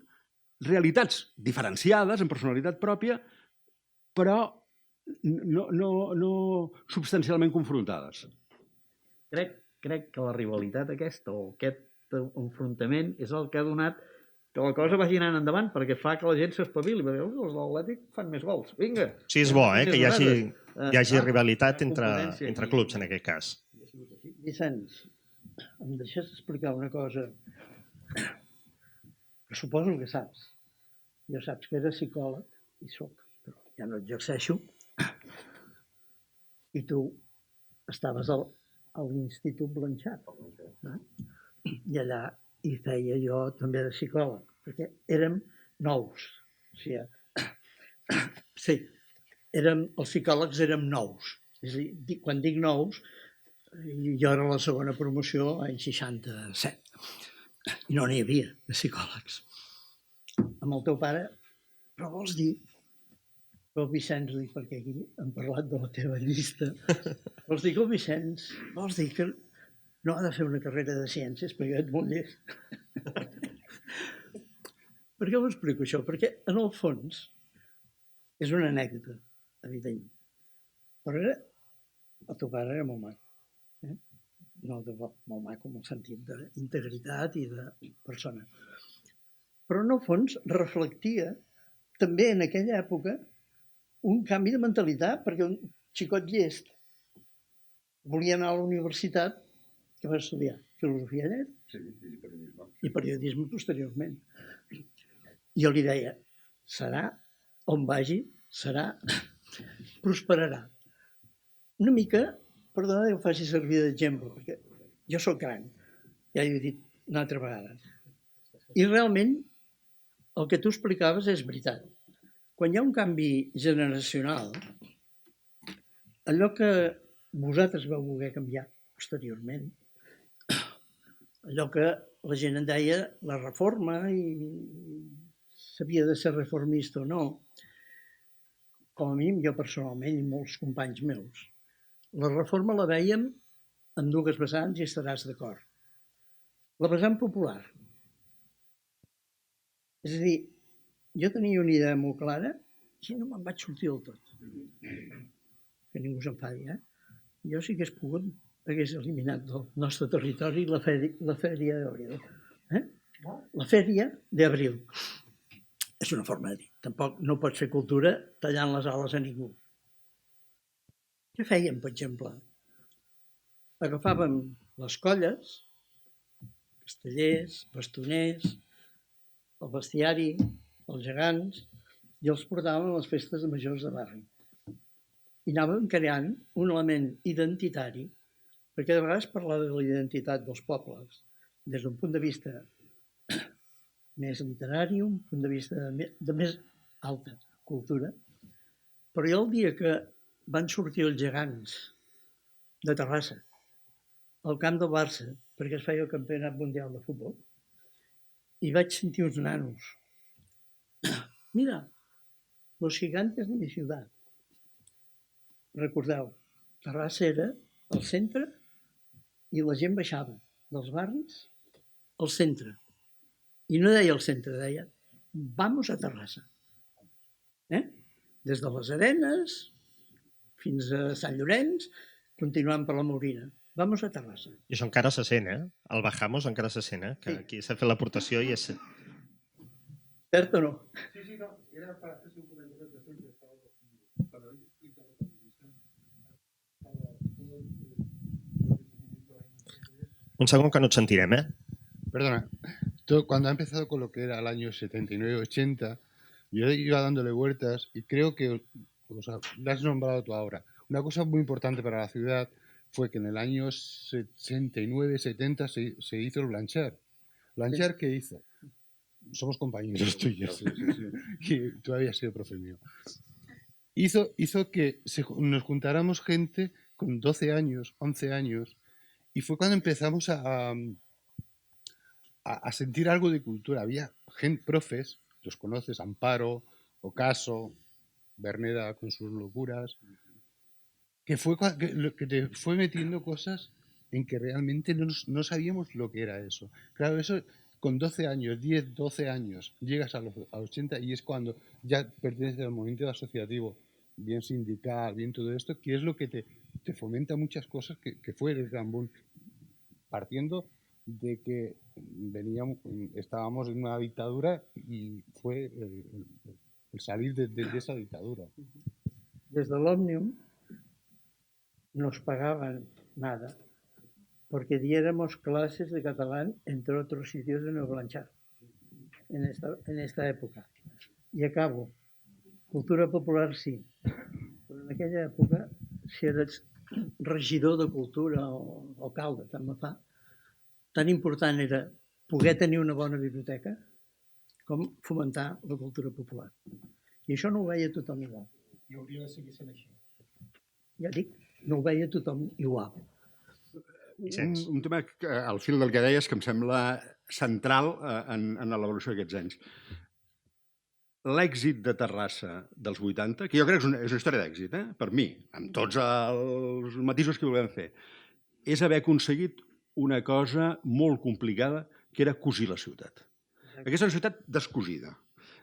realitats diferenciades, en personalitat pròpia, però no substancialment confrontades. Crec que la rivalitat aquesta o aquest enfrontament és el que ha donat que la cosa vagi anant endavant, perquè fa que la gent s'espavili. Els de l'Atlètic fan més gols. Vinga! Sí, és bo, que hi hagi rivalitat entre clubs, en aquest cas. Vicenç, em deixes explicar una cosa que suposo que saps. Jo saps que era psicòleg, i soc, però ja no exerceixo. I tu estaves a l'Institut Blanchard. I allà hi feia jo també de psicòleg, perquè érem nous. O sigui, sí, els psicòlegs érem nous. És a dir, quan dic nous, jo era la segona promoció l'any 67. I no n'hi havia de psicòlegs. Amb el teu pare, però vols dir, el Vicenç, dic, perquè aquí hem parlat de la teva llista, vols dir que el Vicenç, vols dir que no ha de fer una carrera de ciències perquè ets molt llest. Per què ho explico això? Perquè, en el fons, és una anècdota, evident. Però el teu pare era molt maco. No, molt maco en el sentit d'integritat i de persona. Però, en el fons, reflectia també en aquella època un canvi de mentalitat, perquè un xicot llest volia anar a la universitat, que va estudiar filosofia llest i periodisme posteriorment. Jo li deia, serà on vagi, prosperarà. Una mica, perdona que ho faci servir d'exemple, perquè jo soc gran, ja ho he dit una altra vegada. I realment el que tu explicaves és veritat. Quan hi ha un canvi generacional, allò que vosaltres vau voler canviar posteriorment, allò que la gent en deia la reforma i s'havia de ser reformista o no, com a mínim jo personalment i molts companys meus, la reforma la vèiem en dues vessants i estaràs d'acord. La vessant popular. És a dir, jo tenia una idea molt clara i no me'n vaig sortir del tot. Que ningú s'enfadi, eh? Jo sí que hagués eliminat del nostre territori la fèria d'abril. La fèria d'abril. És una forma de dir. Tampoc no pots fer cultura tallant les ales a ningú. Què fèiem, per exemple? Agafàvem les colles, castellers, bastoners, el bestiari, els gegants, i els portàvem a les festes de majors de barri. I anàvem creant un element identitari, perquè de vegades parlar de la identitat dels pobles des d'un punt de vista més literari, un punt de vista de més alta cultura, però jo el dia que van sortir els gegants de Terrassa al camp del Barça, perquè es feia el campionat mundial de futbol, i vaig sentir uns nanos. Mira, los gigantes de mi ciutat. Recordeu, Terrassa era el centre i la gent baixava dels barris al centre. I no deia al centre, deia vamos a Terrassa. Des de les Arenes fins a Sant Llorenç, continuant per la Morina. Vamos a Terrassa. I això encara se sent, El bajamos encara se sent, Que aquí s'ha fet l'aportació i és... Cert o no? Sí, no. Era para hacerse un comentario que estoy cuando él explicaba la entrevista. Un segon que no et sentirem, Perdona, cuando ha empezado con lo que era el año 79-80, yo iba dándole vueltas y creo que, lo has nombrado tú ahora, una cosa muy importante para la ciudad fue que en el año 69-70 se hizo el Blanchard. ¿Blanchard qué hizo? Somos compañeros tuyos, y tú habías sido profe mío. Hizo que nos juntáramos gente con 12 años, 11 años, y fue cuando empezamos a sentir algo de cultura. Había profes, los conoces, Amparo, Ocaso, Berneda con sus locuras, que te fue metiendo cosas en que realmente no sabíamos lo que era eso. Claro, eso con 12 años, 10, 12 años, llegas a los 80 y es cuando ya perteneces al movimiento asociativo, bien sindical, bien todo esto, que es lo que te fomenta muchas cosas, que fue el gran boom, partiendo de que estábamos en una dictadura y fue el salir de esa dictadura. Desde l'Òmnium nos pagaban nada porque diéramos clases de catalán entre otros sitios en el Blanchard en esta época. Y acabo. Cultura popular sí, però en aquella època, si eres regidor de cultura o alcalde, tant me fa, tan important era poder tenir una bona biblioteca com fomentar la cultura popular. I això no ho veia tothom igual. I hauria de seguir sent així. Ja dic, no ho veia tothom igual. Un tema al fil del que deies que em sembla central en l'evolució d'aquests anys. L'èxit de Terrassa dels 80, que jo crec que és una història d'èxit, per mi, amb tots els matisos que volem fer, és haver aconseguit una cosa molt complicada, que era cosir la ciutat. Aquesta és una ciutat descosida.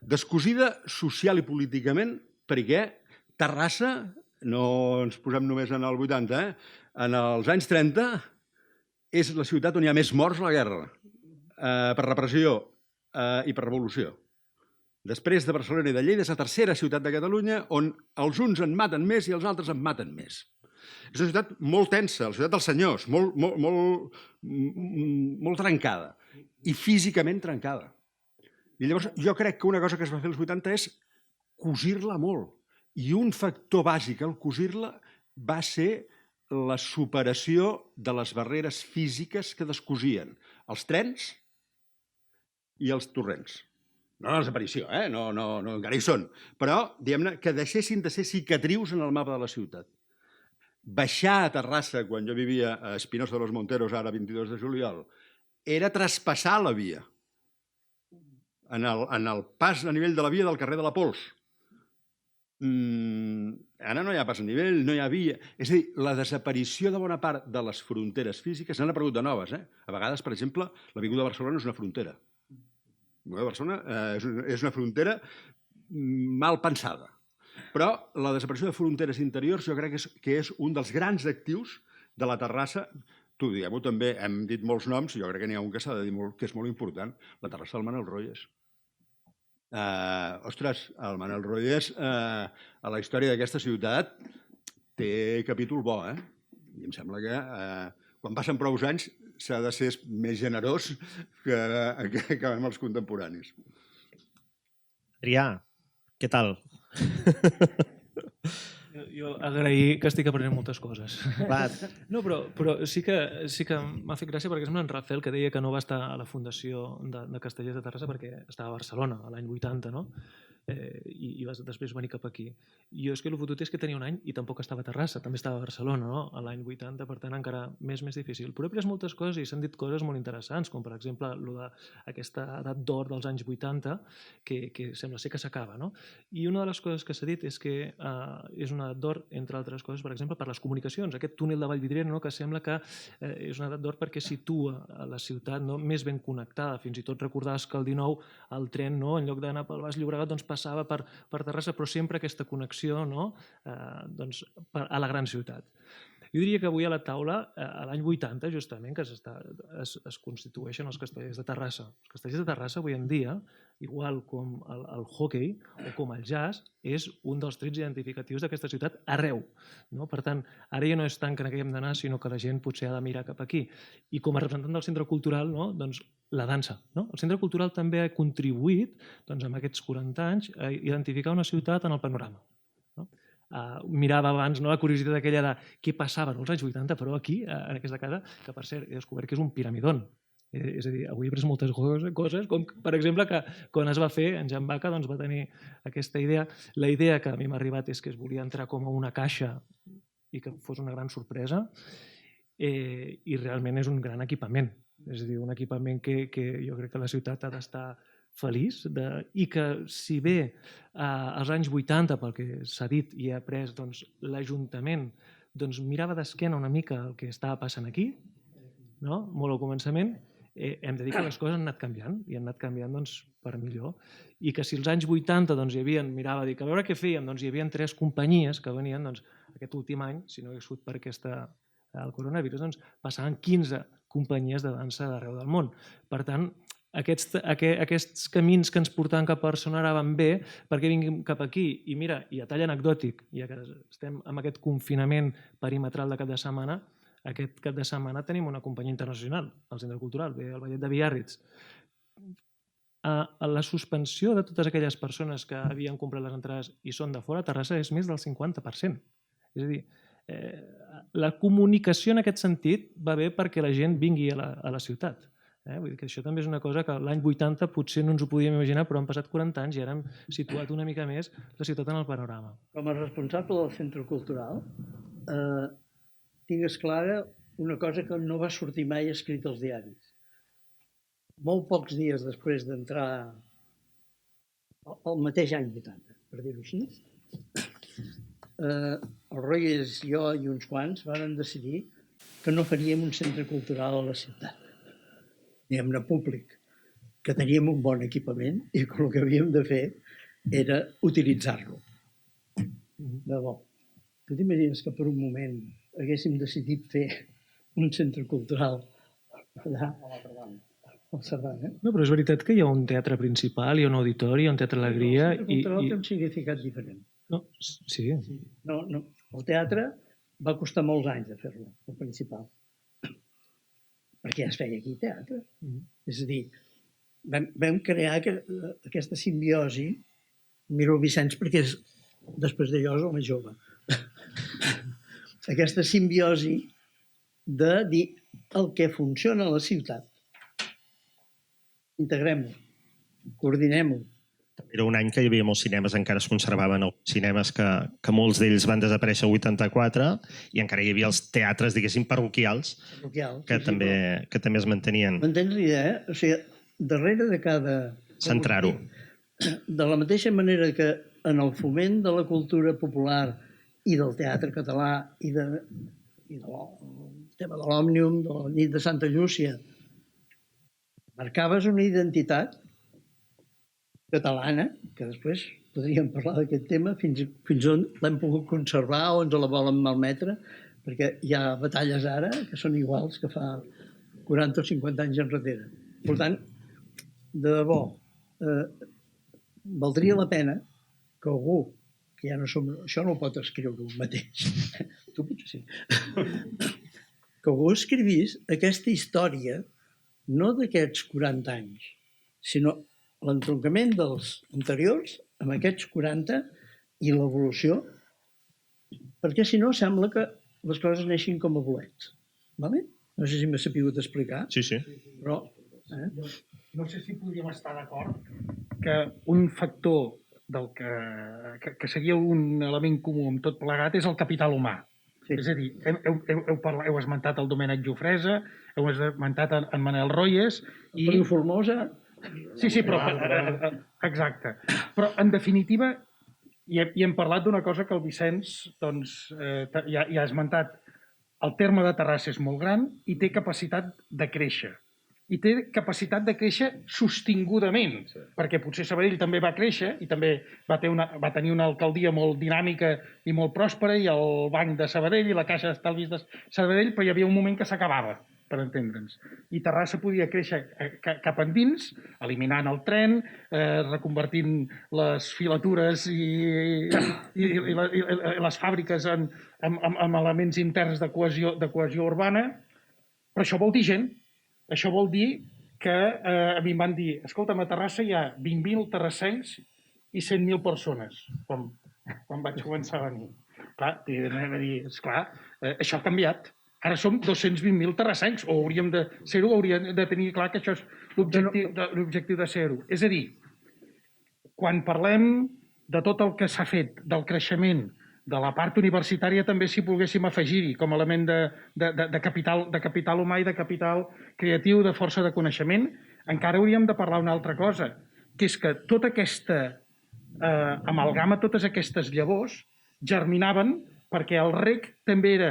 Descosida social i políticament perquè Terrassa, no ens posem només en el 80, en els anys 30 és la ciutat on hi ha més morts a la guerra, per repressió i per revolució. Després de Barcelona i de Lleida és la tercera ciutat de Catalunya on els uns en maten més i els altres en maten més. És una ciutat molt tensa, la ciutat dels senyors, molt trencada i físicament trencada. I llavors jo crec que una cosa que es va fer als 80 és cosir-la molt. I un factor bàsic al cosir-la va ser la superació de les barreres físiques que descosien els trens i els torrents. No la desaparició, no, encara hi són. Però, diguem-ne, que deixessin de ser cicatrius en el mapa de la ciutat. Baixar a Terrassa, quan jo vivia a Espinosa de los Monteros, ara 22 de juliol, era traspassar la via. En el pas a nivell de la via del carrer de la Pols. Ara no hi ha pas a nivell, no hi ha via. És a dir, la desaparició de bona part de les fronteres físiques n'han aparegut de noves. A vegades, per exemple, l'Avinguda de Barcelona és una frontera. L'Avinguda de Barcelona és una frontera mal pensada. Però la desaparició de fronteres interiors jo crec que és un dels grans actius de la Terrassa. Tu, diguem-ho també, hem dit molts noms, jo crec que n'hi ha un que s'ha de dir que és molt important, la Terrassa del Manel Royes. Ostres, el Manel Royes a la història d'aquesta ciutat té capítol bo, I em sembla que quan passen prou anys s'ha de ser més generós que amb els contemporanis. Adrià, què tal? Jo agrair que estic aprenent moltes coses. Clar. No, però sí que m'ha fet gràcia perquè sembla en Rafael que deia que no va estar a la fundació de Castellers de Terrassa perquè estava a Barcelona l'any 80, no? I va després venir cap aquí. Jo és que el fotut és que tenia un any i tampoc estava a Terrassa, també estava a Barcelona, no? A l'any 80, per tant encara més difícil. Però he après moltes coses i s'han dit coses molt interessants, com per exemple aquesta edat d'or dels anys 80 que sembla ser que s'acaba, no? I una de les coses que s'ha dit és que és una edat d'or, entre altres coses, per exemple, per les comunicacions. Aquest túnel de Vallvidrera, que sembla que és una edat d'or perquè situa la ciutat més ben connectada. Fins i tot recordaves que el 19 el tren, en lloc d'anar pel Baix Llobregat, passava per Terrassa, però sempre aquesta connexió a la gran ciutat. Jo diria que avui a la taula, a l'any 80, justament, que es constitueixen els Castellers de Terrassa. Els Castellers de Terrassa, avui en dia, igual com el hockey o com el jazz, és un dels trets identificatius d'aquesta ciutat arreu. Per tant, ara ja no és tant que n'haguem d'anar, sinó que la gent potser ha de mirar cap aquí. I com a representant del centre cultural, la dansa. El centre cultural també ha contribuït, amb aquests 40 anys, a identificar una ciutat en el panorama. Mirava abans la curiositat aquella de què passava als anys 80, però aquí, en aquesta casa, que per cert he descobert que és un piramidon. És a dir, avui he après moltes coses, com per exemple que quan es va fer, en Jan Baca va tenir aquesta idea. La idea que a mi m'ha arribat és que es volia entrar com a una caixa i que fos una gran sorpresa, i realment és un gran equipament. És a dir, un equipament que jo crec que la ciutat ha d'estar feliç i que si bé als anys 80, pel que s'ha dit i ha après, l'Ajuntament mirava d'esquena una mica el que estava passant aquí, molt al començament, hem de dir que les coses han anat canviant i han anat canviant per millor, i que si als anys 80 mirava a dir que a veure què fèiem, hi havia 3 companyies que venien aquest últim any, si no hagués sigut per el coronavirus, passaven 15 companyies de dansa d'arreu del món. Per tant, aquests camins que ens portaven cap a Barcelona ara van bé perquè vinguin cap aquí. I mira, i a tall anecdòtic, ja que estem amb aquest confinament perimetral de cap de setmana, aquest cap de setmana tenim una companyia internacional al Centre Cultural, ve el Ballet de Biarritz. La suspensió de totes aquelles persones que havien comprat les entrades i són de fora a Terrassa és més del 50%. És a dir, la comunicació en aquest sentit va bé perquè la gent vingui a la ciutat. Vull dir que això també és una cosa que l'any 80 potser no ens ho podíem imaginar, però han passat 40 anys i ara hem situat una mica més la ciutat en el panorama. Com a responsable del Centre Cultural, tingues clara una cosa que no va sortir mai escrit als diaris. Molt pocs dies després d'entrar, el mateix any 80, per dir-ho així, el Royes, jo i uns quants varen decidir que no faríem un centre cultural a la ciutat, diguem-ne públic, que teníem un bon equipament i que el que havíem de fer era utilitzar-lo. De debò. Tu t'imagines que per un moment haguéssim decidit fer un centre cultural allà al Cerdanya? No, però és veritat que hi ha un teatre principal, hi ha un auditori, hi ha un teatre Alegria... El centre cultural té un significat diferent. No, sí. No. El teatre va costar molts anys de fer-lo, el principal. Perquè ja es feia aquí teatre. És a dir, vam crear aquesta simbiosi, miro el Vicenç perquè després d'allò és el més jove, aquesta simbiosi de dir el que funciona a la ciutat, integrem-ho, coordinem-ho. Era un any que hi havia molts cinemes, encara es conservaven els cinemes que molts d'ells van desaparèixer el 84 i encara hi havia els teatres, diguéssim, parroquials que també es mantenien. M'entens l'idea? O sigui, darrere de cada... Centrar-ho. De la mateixa manera que en el foment de la cultura popular i del teatre català i del tema de l'Òmnium, de la nit de Santa Llúcia, marcaves una identitat catalana, que després podríem parlar d'aquest tema, fins on l'hem pogut conservar o ens la volen malmetre, perquè hi ha batalles ara que són iguals que fa 40 o 50 anys enrere. Per tant, de debò, valdria la pena que algú, que ja no som... Això no ho pot escriure un mateix, tu potser sí, que algú escrivís aquesta història no d'aquests 40 anys, sinó l'entroncament dels anteriors amb aquests 40 i l'evolució, perquè si no sembla que les coses neixin com a bolets. Vale? No sé si m'he sabut explicar. Sí. Però, no sé si podríem estar d'acord que un factor del que seria un element comú amb tot plegat és el capital humà. Sí. És a dir, heu esmentat el Domènec Jofresa, heu esmentat en Manel Royes... Feliu Formosa... Sí, però... Exacte. Però, en definitiva, hi hem parlat d'una cosa que el Vicenç ja ha esmentat. El terme de Terrassa és molt gran i té capacitat de créixer. I té capacitat de créixer sostingudament, perquè potser Sabadell també va créixer i també va tenir una alcaldia molt dinàmica i molt pròspera i el Banc de Sabadell i la Caixa d'Estalvis de Sabadell, però hi havia un moment que s'acabava, per entendre'ns. I Terrassa podia créixer cap endins, eliminant el tren, reconvertint les filatures i les fàbriques en elements interns de cohesió urbana, però això vol dir gent. Això vol dir que a mi em van dir, escolta'm, a Terrassa hi ha 20.000 terrassencs i 100.000 persones, quan vaig començar a venir. Clar, vam dir, esclar, això ha canviat. Ara som 220.000 terrassencs, o hauríem de ser-ho, hauríem de tenir clar que això és l'objectiu de ser-ho. És a dir, quan parlem de tot el que s'ha fet, del creixement, de la part universitària també si volguéssim afegir-hi com a element de capital humà i de capital creatiu, de força de coneixement, encara hauríem de parlar una altra cosa, que és que tota aquesta amalgama, totes aquestes llavors, germinaven perquè el rec també era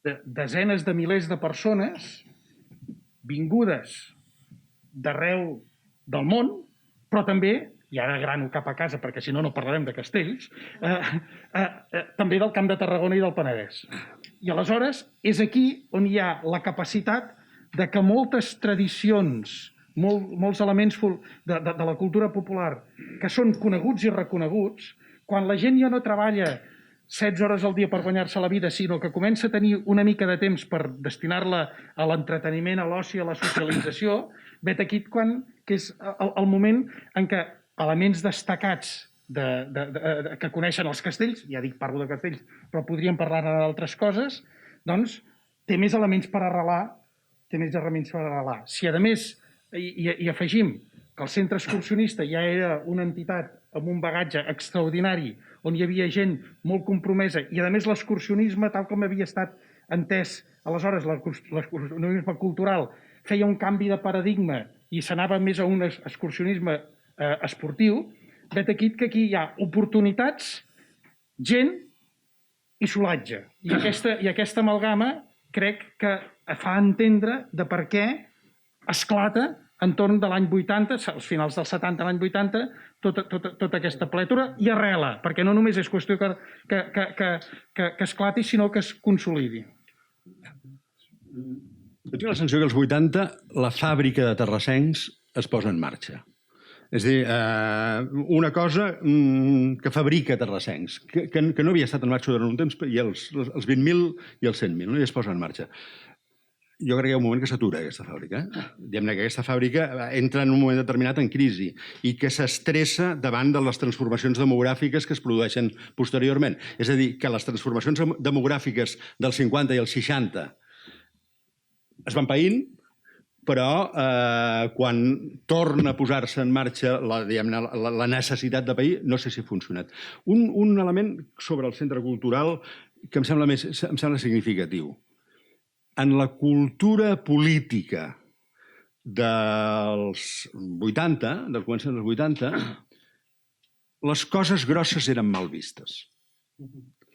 de desenes de milers de persones vingudes d'arreu del món, però també, i ara grano cap a casa perquè si no parlarem de castells, també del Camp de Tarragona i del Penedès. I aleshores és aquí on hi ha la capacitat de que moltes tradicions, molts elements de la cultura popular que són coneguts i reconeguts, quan la gent ja no treballa 16 hores al dia per guanyar-se la vida, sinó que comença a tenir una mica de temps per destinar-la a l'entreteniment, a l'oci, a la socialització, vet aquí que és el moment en què elements destacats que coneixen els castells, ja dic, parlo de castells, però podríem parlar d'altres coses, doncs té més elements per arrelar, més elements per arrelar. Si, a més, hi afegim que el centre excursionista ja era una entitat amb un bagatge extraordinari, on hi havia gent molt compromesa, i, a més, l'excursionisme, tal com havia estat entès aleshores, l'excursionisme cultural, feia un canvi de paradigma i s'anava més a un excursionisme esportiu, vet aquí que aquí hi ha oportunitats, gent i solatge. I aquesta amalgama crec que fa entendre de per què esclata entorn de l'any 80, als finals dels 70, l'any 80, tota aquesta plètora i arrela, perquè no només és qüestió que esclati, sinó que es consolidi. Jo tinc la sensació que als 80 la fàbrica de terrassencs es posa en marxa. És a dir, una cosa que fabrica terrassencs, que no havia estat en marxa durant un temps, i els 20.000 i els 100.000, no? I es posa en marxa. Jo crec que hi ha un moment que s'atura aquesta fàbrica. Diguem-ne que aquesta fàbrica entra en un moment determinat en crisi i que s'estressa davant de les transformacions demogràfiques que es produeixen posteriorment. És a dir, que les transformacions demogràfiques dels 50 i els 60 es van païnt, però quan torna a posar-se en marxa la necessitat de pair, no sé si ha funcionat. Un element sobre el centre cultural que em sembla significatiu. En la cultura política dels 80, del començament dels 80, les coses grosses eren mal vistes.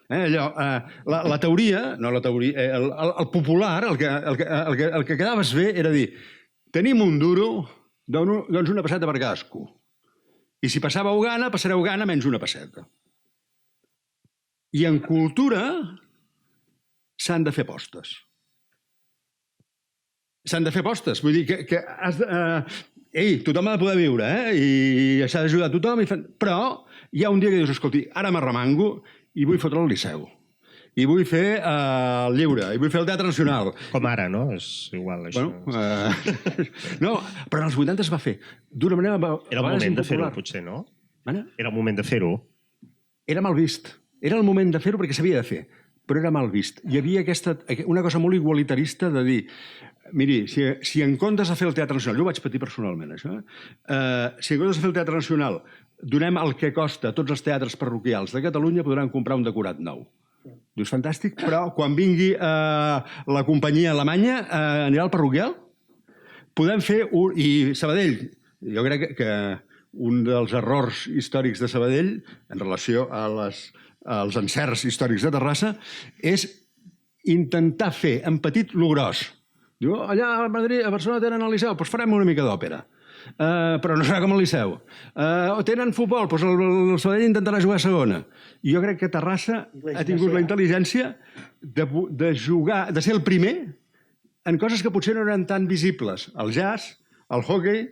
La teoria, no la teoria, el popular, el que quedaves bé era dir tenim un duro, doncs una pesseta per cadascú. I si passàveu gana, passareu gana menys una pesseta. I en cultura s'han de fer apostes. S'han de fer apostes. Vull dir que has de... tothom ha de poder viure, i s'ha d'ajudar a tothom, però hi ha un dia que dius, escolti, ara m'arremango i vull fotre el Liceu. I vull fer el Lliure, i vull fer el Teatre Nacional. Com ara, no? És igual, això. No, però en els 80 es va fer d'una manera... Era el moment de fer-ho, potser, no? Era el moment de fer-ho. Era mal vist. Era el moment de fer-ho perquè s'havia de fer, però era mal vist. Hi havia una cosa molt igualitarista de dir miri, si en comptes de fer el Teatre Nacional, jo ho vaig patir personalment, això, si en comptes de fer el Teatre Nacional donem el que costa tots els teatres parroquials de Catalunya, podran comprar un decorat nou. Dius, fantàstic, però quan vingui la companyia alemanya, anirà al parroquial? Podem fer... I Sabadell, jo crec que un dels errors històrics de Sabadell, en relació als encerts històrics de Terrassa, és intentar fer en petit lo gros. Diu, allà a Madrid, a Barcelona tenen el Liceu, doncs farem una mica d'òpera. Però no serà com el Liceu. O tenen futbol, doncs el Sabadell intentarà jugar a segona. I jo crec que Terrassa ha tingut la intel·ligència de jugar, de ser el primer en coses que potser no eren tan visibles. El jazz, el hockey,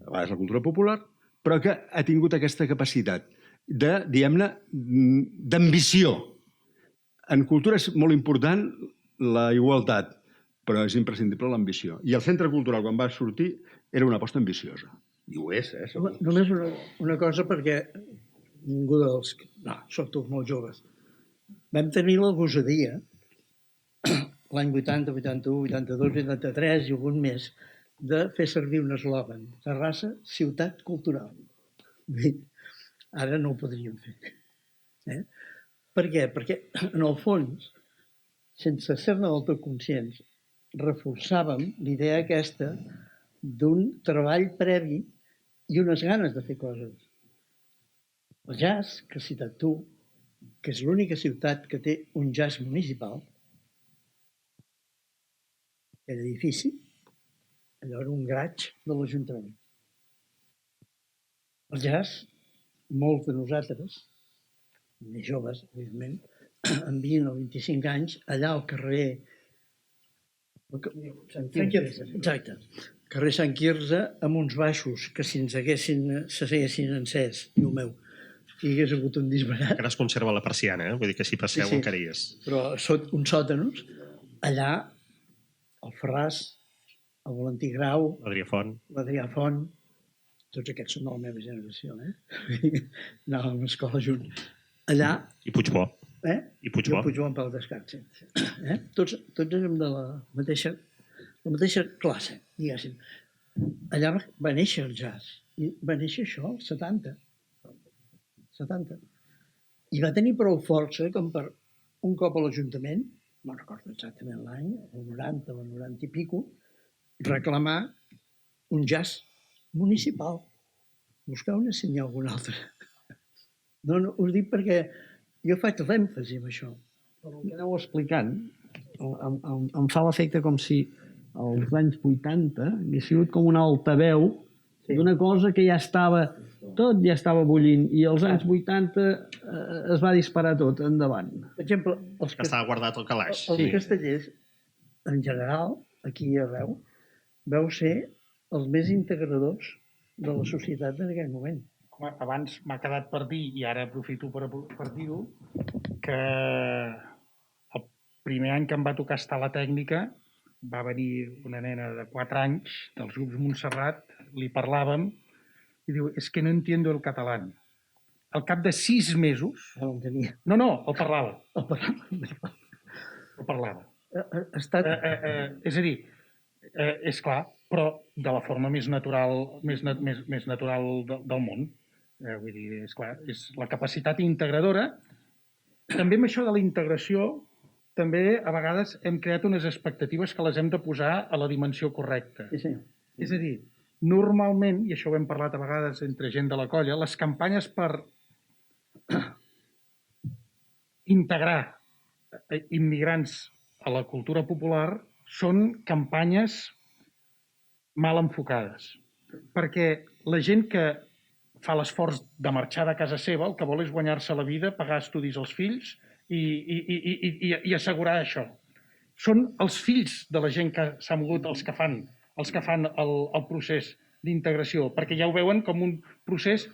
a vegades la cultura popular, però que ha tingut aquesta capacitat de, diguem-ne, d'ambició. En cultura és molt important la igualtat, però és imprescindible l'ambició. I el centre cultural, quan va sortir, era una aposta ambiciosa. I ho és, segur. Només una cosa, perquè ningú dels... No, sóc tots molt joves. Vam tenir la gosadia, l'any 80, 81, 82, 83 i algun més, de fer servir un eslògan. Terrassa, ciutat cultural. Ara no ho podríem fer. Per què? Perquè, en el fons, sense ser-ne del tot conscients, reforçàvem l'idea aquesta d'un treball previ i unes ganes de fer coses. El jazz, que has citat tu, que és l'única ciutat que té un jazz municipal, l'edifici, allò era un garatge de l'Ajuntament. El jazz, molts de nosaltres, més joves, evidentment, amb 20 o 25 anys, allà al carrer Sant Quirze. Exacte. Carrer Sant Quirze, amb uns baixos que si s'haguessin encès, Déu meu, hi hagués hagut un disbarat. Encara es conserva la persiana, vull dir que si passeu encara hi és. Però uns sòtanos, allà, el Ferràs, el Valentí Grau, l'Adrià Font, tots aquests són de la meva generació, anàvem a l'escola junts. Allà... I Puigbó. I Puigbó en Pau Descartes. Tots érem de la mateixa la mateixa classe, diguéssim. Allà va néixer el jazz, i va néixer això, als 70. I va tenir prou força com per un cop a l'Ajuntament, no recordo exactament l'any, el 90 o el 90 i pico, reclamar un jazz municipal. Busqueu-ne si n'hi ha algun altre. No, us dic perquè jo faig l'èmfasi en això. Però el que aneu explicant em fa l'efecte com si als anys 80 hagués sigut com un altaveu d'una cosa que ja estava, tot ja estava bullint, i als anys 80 es va disparar tot endavant. Per exemple, Que estava guardat al calaix. els castellers, en general, aquí i arreu, veu ser els més integradors de la societat en aquell moment. Abans m'ha quedat per dir, i ara aprofito per dir-ho, que el primer any que em va tocar estar a la tècnica va venir una nena de 4 anys dels grups Montserrat, li parlàvem i diu, és que no entiendo el català. Al cap de 6 mesos... No l'entenia. No, el parlava. El parlava. Ha estat... És a dir, és clar, però de la forma més natural del món. Vull dir, és clar, és la capacitat integradora. També amb això de la integració, també a vegades hem creat unes expectatives que les hem de posar a la dimensió correcta. Sí, senyor. És a dir, normalment, i això ho hem parlat a vegades entre gent de la colla, les campanyes per integrar immigrants a la cultura popular són campanyes mal enfocades. Perquè la gent que fa l'esforç de marxar de casa seva, el que vol és guanyar-se la vida, pagar estudis als fills i assegurar això. Són els fills de la gent que s'ha mogut els que fan el procés d'integració, perquè ja ho veuen com un procés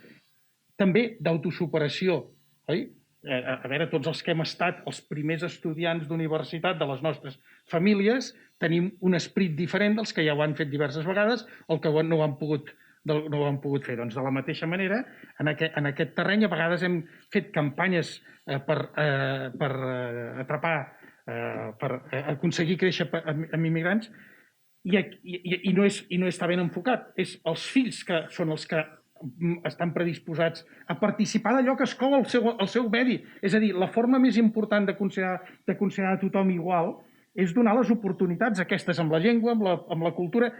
també d'autosuperació, oi? A veure, tots els que hem estat els primers estudiants d'universitat de les nostres famílies tenim un esperit diferent dels que ja ho han fet diverses vegades o que no ho han pogut fer. Doncs de la mateixa manera, en aquest terreny a vegades hem fet campanyes per atrapar, per aconseguir créixer amb immigrants i no està ben enfocat. És els fills que són els que estan predisposats a participar d'allò que es cou al seu medi. És a dir, la forma més important de considerar a tothom igual és donar les oportunitats aquestes amb la llengua, amb la cultura,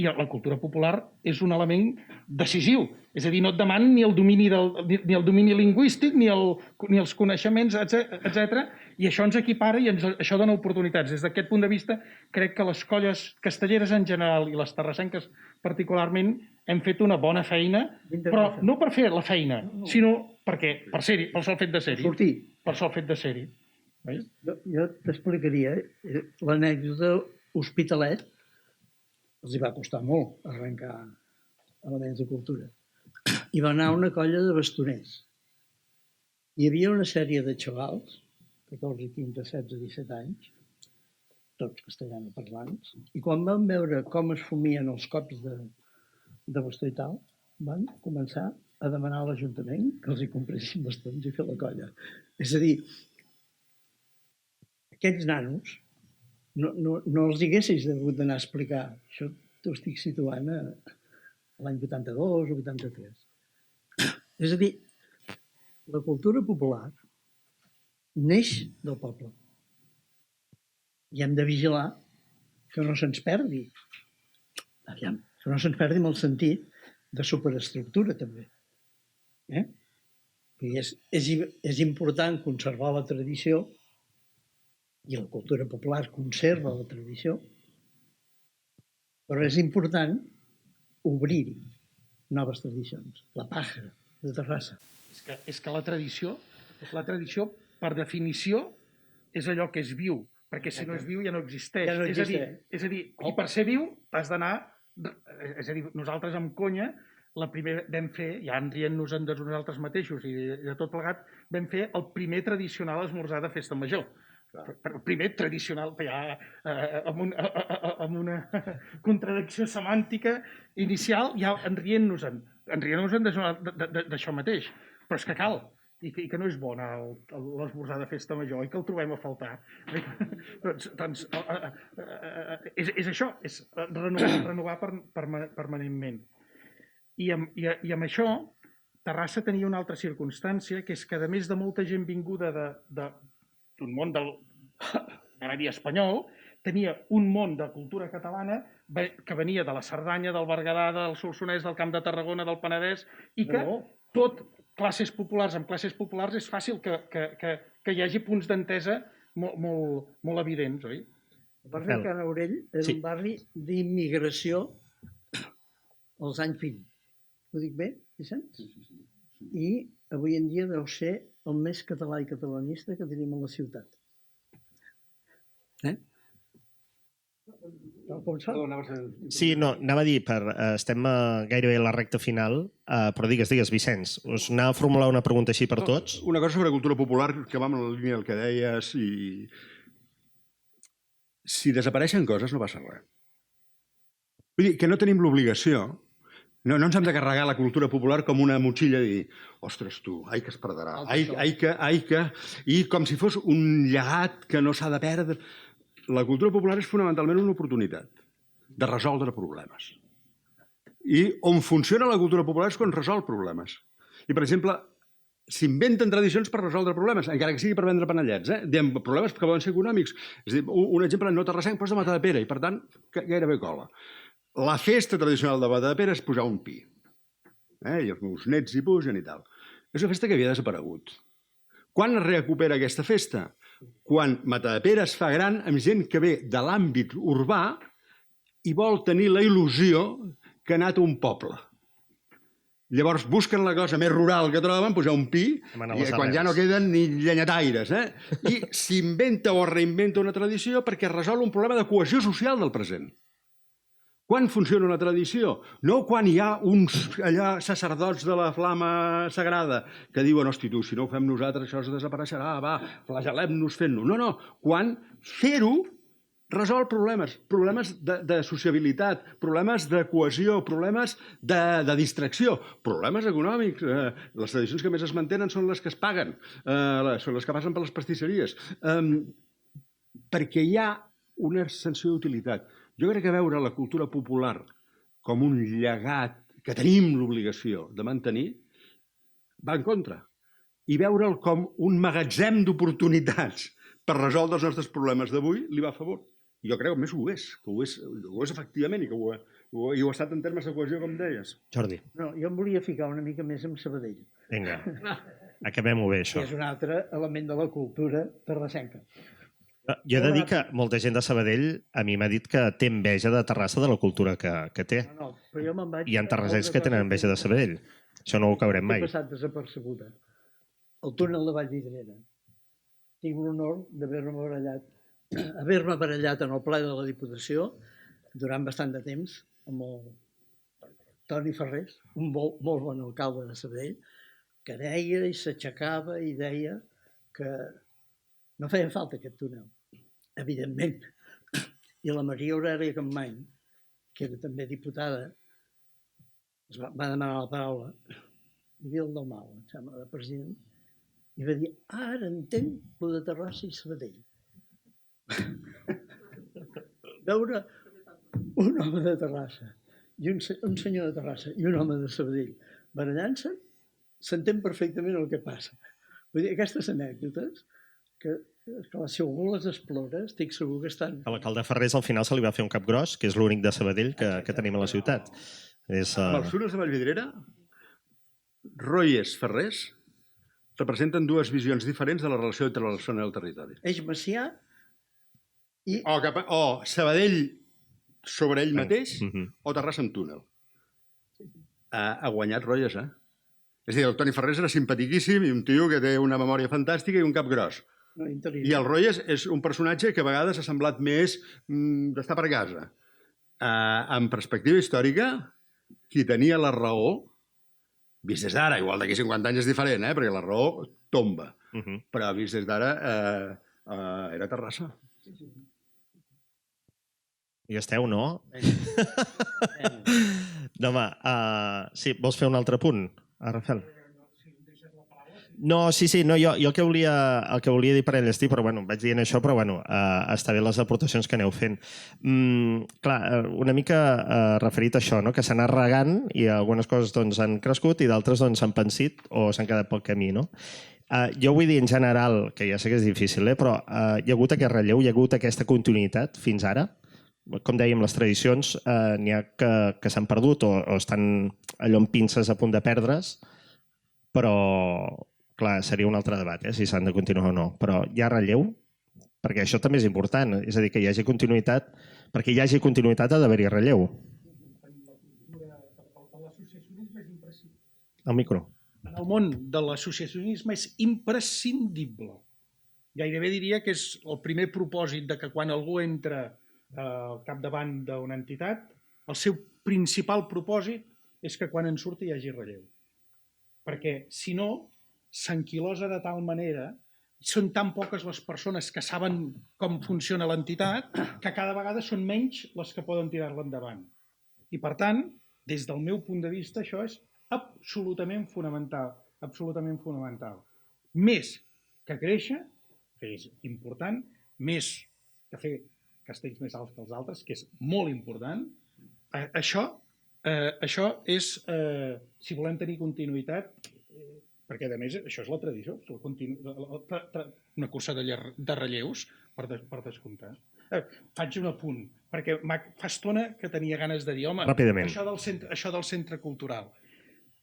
i la cultura popular és un element decisiu. És a dir, no et demanen ni el domini lingüístic, ni els coneixements, etc. I això ens equipara i això dona oportunitats. Des d'aquest punt de vista, crec que les colles castelleres en general i les terrassenques particularment hem fet una bona feina, però no per fer la feina, sinó per ser-hi, pel sol fet de ser-hi. Sortir. Per sol fet de ser-hi. Jo t'explicaria l'anècdota Hospitalet. Els hi va costar molt arrencar elements de cultura. I va anar una colla de bastoners. Hi havia una sèrie de xavals, 14, 15, 16, 17 anys, tots castellanoparlants, i quan van veure com es fumien els cops de bastó i tal, van començar a demanar a l'Ajuntament que els hi compressin bastons i fer la colla. És a dir, aquells nanos no els haguessis hagut d'anar a explicar. Això t'ho estic situant a l'any 82 o 83. És a dir, la cultura popular neix del poble. I hem de vigilar que no se'ns perdi. Que no se'ns perdi en el sentit de superestructura, també. És important conservar la tradició i la cultura popular conserva la tradició, però és important obrir-hi noves tradicions. La paja de Terrassa. És que la tradició, per definició, és allò que és viu, perquè si no és viu ja no existeix. Ja no existeix. És a dir, i per ser viu t'has d'anar... És a dir, nosaltres amb conya, la primera vam fer, ja en rient-nos-en de nosaltres mateixos i de tot plegat, vam fer el primer tradicional esmorzar de festa major. El primer tradicional, ja amb una contradicció semàntica inicial, ja en rient-nos-en d'això mateix. Però és que cal. i que no és bo anar a l'esmorzar de festa major i que el trobem a faltar. Doncs és això, és renovar permanentment. I amb això, Terrassa tenia una altra circumstància, que és que a més de molta gent vinguda d'un món espanyol, tenia un món de cultura catalana que venia de la Cerdanya, del Berguedà, del Solsonès, del Camp de Tarragona, del Penedès, i que tot, classes populars amb classes populars, és fàcil que hi hagi punts d'entesa molt evidents, oi? El barri de Can Aurell és un barri d'immigració als anys 20. Ho dic bé, Vicenç? I avui en dia deu ser el més català i catalanista que tenim a la ciutat. Sí, no, anava a dir, estem gairebé a la recta final, però digues, Vicenç, us anava a formular una pregunta així per tots? Una cosa sobre cultura popular, que va en la línia del que deies, i si desapareixen coses no passa res. Vull dir, que no tenim l'obligació, no ens hem de carregar la cultura popular com una motxilla i dir, ostres tu, ai que es perdrà, ai que... I com si fos un llegat que no s'ha de perdre. La cultura popular és fonamentalment una oportunitat de resoldre problemes. I on funciona la cultura popular és quan resol problemes. I, per exemple, s'inventen tradicions per resoldre problemes, encara que sigui per vendre panellets. Diem problemes que poden ser econòmics. És a dir, un exemple no terrassenc, però és de Matadepera, i per tant gairebé cola. La festa tradicional de Matadepera és pujar un pi. I els meus nets hi pugen i tal. És una festa que havia desaparegut. Quan es recupera aquesta festa? Quan Matadepera es fa gran amb gent que ve de l'àmbit urbà i vol tenir la il·lusió que ha anat a un poble. Llavors busquen la cosa més rural que troben, pujar un pi, i quan ja no queden ni llenyataires. I s'inventa o reinventa una tradició perquè resol un problema de cohesió social del present. Quan funciona una tradició? No quan hi ha uns sacerdots de la flama sagrada que diuen, hosti tu, si no ho fem nosaltres això es desapareixerà, va, flagel·lem-nos fent-ho. No, quan fer-ho resol problemes, problemes de sociabilitat, problemes de cohesió, problemes de distracció, problemes econòmics. Les tradicions que més es mantenen són les que es paguen, són les que passen per les pastisseries, perquè hi ha una sensació d'utilitat. Jo crec que veure la cultura popular com un llegat que tenim l'obligació de mantenir va en contra. I veure'l com un magatzem d'oportunitats per resoldre els nostres problemes d'avui li va a favor. Jo crec que més ho és, que ho és efectivament i que ho ha estat en termes de cohesió, com deies. Jordi. No, jo em volia ficar una mica més en Sabadell. Vinga, acabem-ho bé, això. Que és un altre element de la cultura terrassenca. Jo he de dir que molta gent de Sabadell a mi m'ha dit que té enveja de Terrassa de la cultura que té. No, però jo me'n vaig... Hi ha terrassencs que tenen enveja de Sabadell. Això no ho caurem mai. He passat desapercebuda. El túnel de Vallvidrera. Tinc l'honor d'haver-me barallat en el ple de la Diputació durant bastant de temps amb el Toni Ferrés, un molt bon alcalde de Sabadell, que deia i s'aixecava i deia que no feia falta aquest túnel, evidentment. I la Maria Aurèlia Campmany, que era també diputada, va demanar la paraula, i havia el Dalmau, em sembla, de president, i va dir, ara entenc el de Terrassa i Sabadell. Veure un home de Terrassa, i un senyor de Terrassa i un home de Sabadell barallant-se, s'entén perfectament el que passa. Vull dir, aquestes anècdotes que si algú les explora, estic segur que estan... A l'alcalde Ferrés al final se li va fer un cap gros, que és l'únic de Sabadell que tenim a la ciutat. Amb els túnels de Vallvidrera, Royes Ferrés representen dues visions diferents de la relació entre la zona i el territori. Eix Macià i... O Sabadell sobre ell mateix, o Terrassa amb túnel. Ha guanyat Royes, És a dir, el Toni Ferrés era simpatiquíssim i un tio que té una memòria fantàstica i un cap gros. I el Royes és un personatge que a vegades ha semblat més d'estar per casa. En perspectiva històrica, qui tenia la raó, vist des d'ara, igual d'aquí 50 anys és diferent, perquè la raó tomba, però vist des d'ara era Terrassa. I esteu, no? No, home, sí, vols fer un altre punt, Rafael? No, sí, no, jo el que volia dir per enllestir, però bueno, vaig dient això, però bueno, està bé les aportacions que aneu fent. Clar, una mica referit a això, no? Que s'ha anat regant i algunes coses doncs, han crescut i d'altres doncs, s'han pensit o s'han quedat pel camí, no? Jo vull dir en general, que ja sé que és difícil, però hi ha hagut aquest relleu, hi ha hagut aquesta continuïtat fins ara. Com dèiem, les tradicions n'hi ha que s'han perdut o estan allò amb pinces a punt de perdre's, però, clar, seria un altre debat, si s'han de continuar o no. Però hi ha relleu? Perquè això també és important. És a dir, que hi hagi continuïtat. Perquè hi hagi continuïtat ha d'haver-hi relleu. El micro. En el món de l'associacionisme és imprescindible. Gairebé diria que és el primer propòsit de que quan algú entra al capdavant d'una entitat, el seu principal propòsit és que quan en surti hi hagi relleu. Perquè, si no, s'anquilosa de tal manera, són tan poques les persones que saben com funciona l'entitat, que cada vegada són menys les que poden tirar-la endavant. I, per tant, des del meu punt de vista, això és absolutament fonamental. Absolutament fonamental. Més que créixer, que és important, més que fer castells més alts que els altres, que és molt important, això és, si volem tenir continuïtat, perquè a més això és la tradició, una cursa de relleus, per descomptar. Faig un apunt, perquè fa estona que tenia ganes de dir, home, això del centre cultural.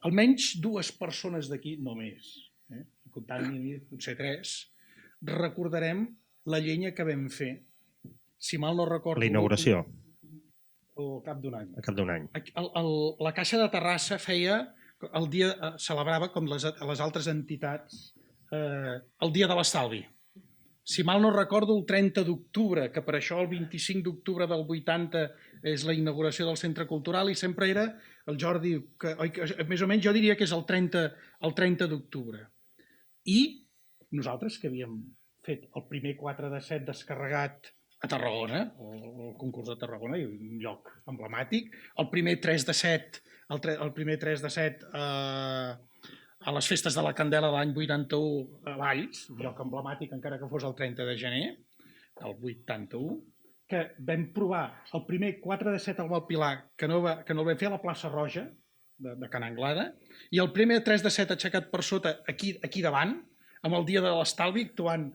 Almenys 2 persones d'aquí, no més, comptant potser 3, recordarem la llenya que vam fer, si mal no recordo... La inauguració. Al cap d'un any. Al cap d'un any. La Caixa de Terrassa celebrava, com les altres entitats, el Dia de l'Estalvi. Si mal no recordo, el 30 d'octubre, que per això el 25 d'octubre del 80 és la inauguració del Centre Cultural, i sempre era el Jordi, més o menys jo diria que és el 30 d'octubre. I nosaltres, que havíem fet el primer 4 de 7 descarregat a Tarragona, el concurs de Tarragona, un lloc emblemàtic, el primer 3 de 7 a les festes de la Candela de l'any 81 a Valls, un lloc emblemàtic encara que fos el 30 de gener del 81, que vam provar el primer 4 de 7 al Valpilar, que no el vam fer a la plaça Roja de Can Anglada, i el primer 3 de 7 aixecat per sota aquí davant, amb el Dia de l'Estalvi, actuant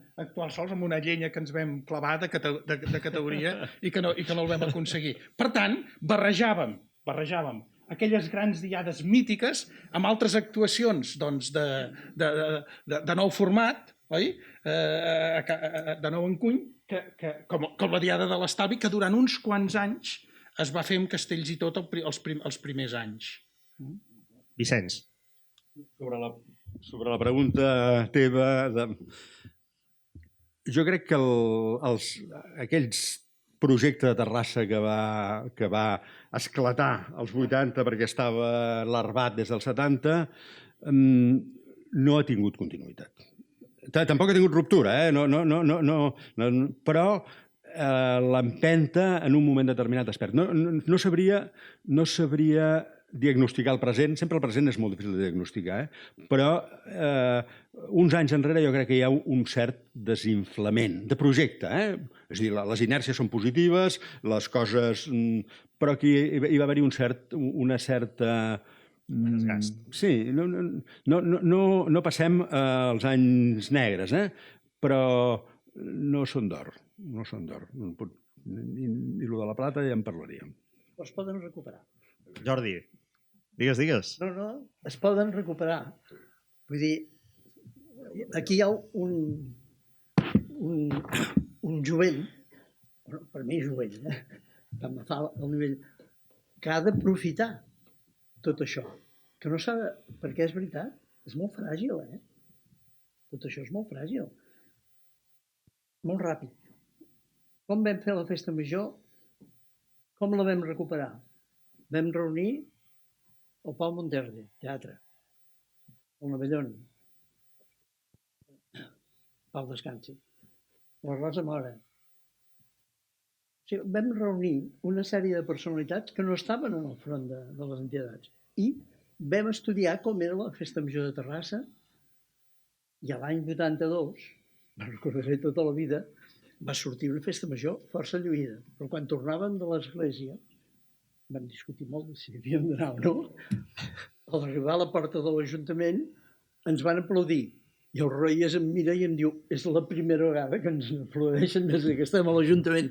sols amb una llenya que ens vam clavar de categoria i que no el vam aconseguir. Per tant, barrejàvem aquelles grans diades mítiques amb altres actuacions de nou format, oi? De nou encuny, com la diada de l'Estalvi, que durant uns quants anys es va fer amb castells i tot els primers anys. Vicenç. Sobre la pregunta teva, jo crec que aquells projectes de Terrassa que va esclatar als 80 perquè estava larvat des dels 70, no ha tingut continuïtat. Tampoc ha tingut ruptura, però l'empenta en un moment determinat es perd. No sabria diagnosticar el present, sempre el present és molt difícil de diagnosticar, però uns anys enrere jo crec que hi ha un cert desinflament de projecte. És a dir, les inèrcies són positives, les coses... però aquí hi va haver-hi una certa... desgast. Sí, no passem els anys negres, però no són d'or, no són d'or. I el de la plata ja en parlaríem. Es poden recuperar. Jordi, digues. No, es poden recuperar. Vull dir, aquí hi ha un jovent, per mi jovent, que em fa el nivell, que ha d'aprofitar tot això. Que no s'ha de... Perquè és veritat, és molt fràgil, Tot això és molt fràgil. Molt ràpid. Com vam fer la festa major? Com la vam recuperar? Vam reunir el Pau Monterde, teatre, el Navellón, Pau Descansi, la Rosa Mora. O sigui, vam reunir una sèrie de personalitats que no estaven en el front de les entitats i vam estudiar com era la festa major de Terrassa I a l'any 82, me'n recordaré tota la vida, va sortir una festa major força lluïda. Però quan tornàvem de l'església, vam discutir molt de si havíem d'anar o no. Al arribar a la porta de l'Ajuntament ens van aplaudir. I el Roies em mira i em diu: és la primera vegada que ens aplaudeixen des que estem a l'Ajuntament.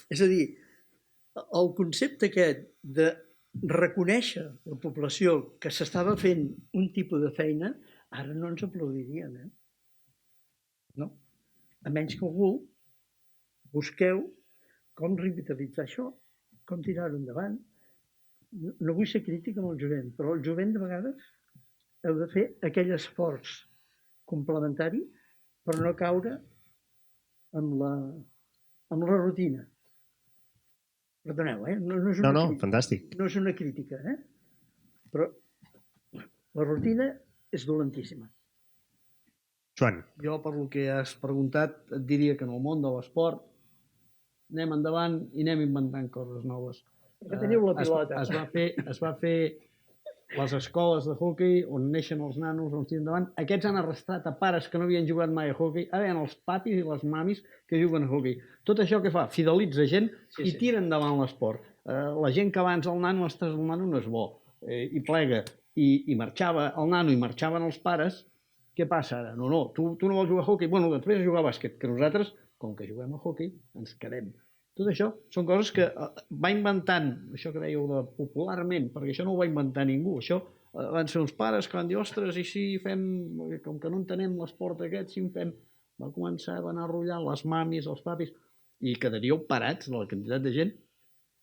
És a dir, el concepte aquest de reconèixer la població que s'estava fent un tipus de feina, ara no ens aplaudirien, No? A menys que algú busqueu com revitalitzar això, com tirar-ho endavant. No vull ser crític amb el jovent, però el jovent de vegades heu de fer aquell esforç complementari per no caure amb la rutina. Perdoneu, no és una crítica. Fantàstic. No és una crítica, però la rutina és dolentíssima. Joan. Jo, per lo que has preguntat, et diria que en el món de l'esport anem endavant i anem inventant coses noves. Perquè teniu la pilota. Es va fer les escoles de hoquei on neixen els nanos, on tiren endavant. Aquests han arrastrat a pares que no havien jugat mai a hoquei. Ara hi ha els papis i les mamis que juguen a hoquei. Tot això que fa? Fidelitza gent i tira endavant l'esport. La gent que abans el nano no és bo i plega i marxava el nano i marxaven els pares. Què passa ara? No, tu no vols jugar a hoquei? Bueno, doncs vés a jugar a bàsquet, que nosaltres, com que juguem a hoquei, ens quedem. Tot això són coses que va inventant, això que dèieu de popularment, perquè això no ho va inventar ningú, això van ser uns pares que van dir: ostres, i si fem, com que no entenem l'esport aquest, si en fem... Va començar, van arrollar les mamis, els papis, i quedaríeu parats de la quantitat de gent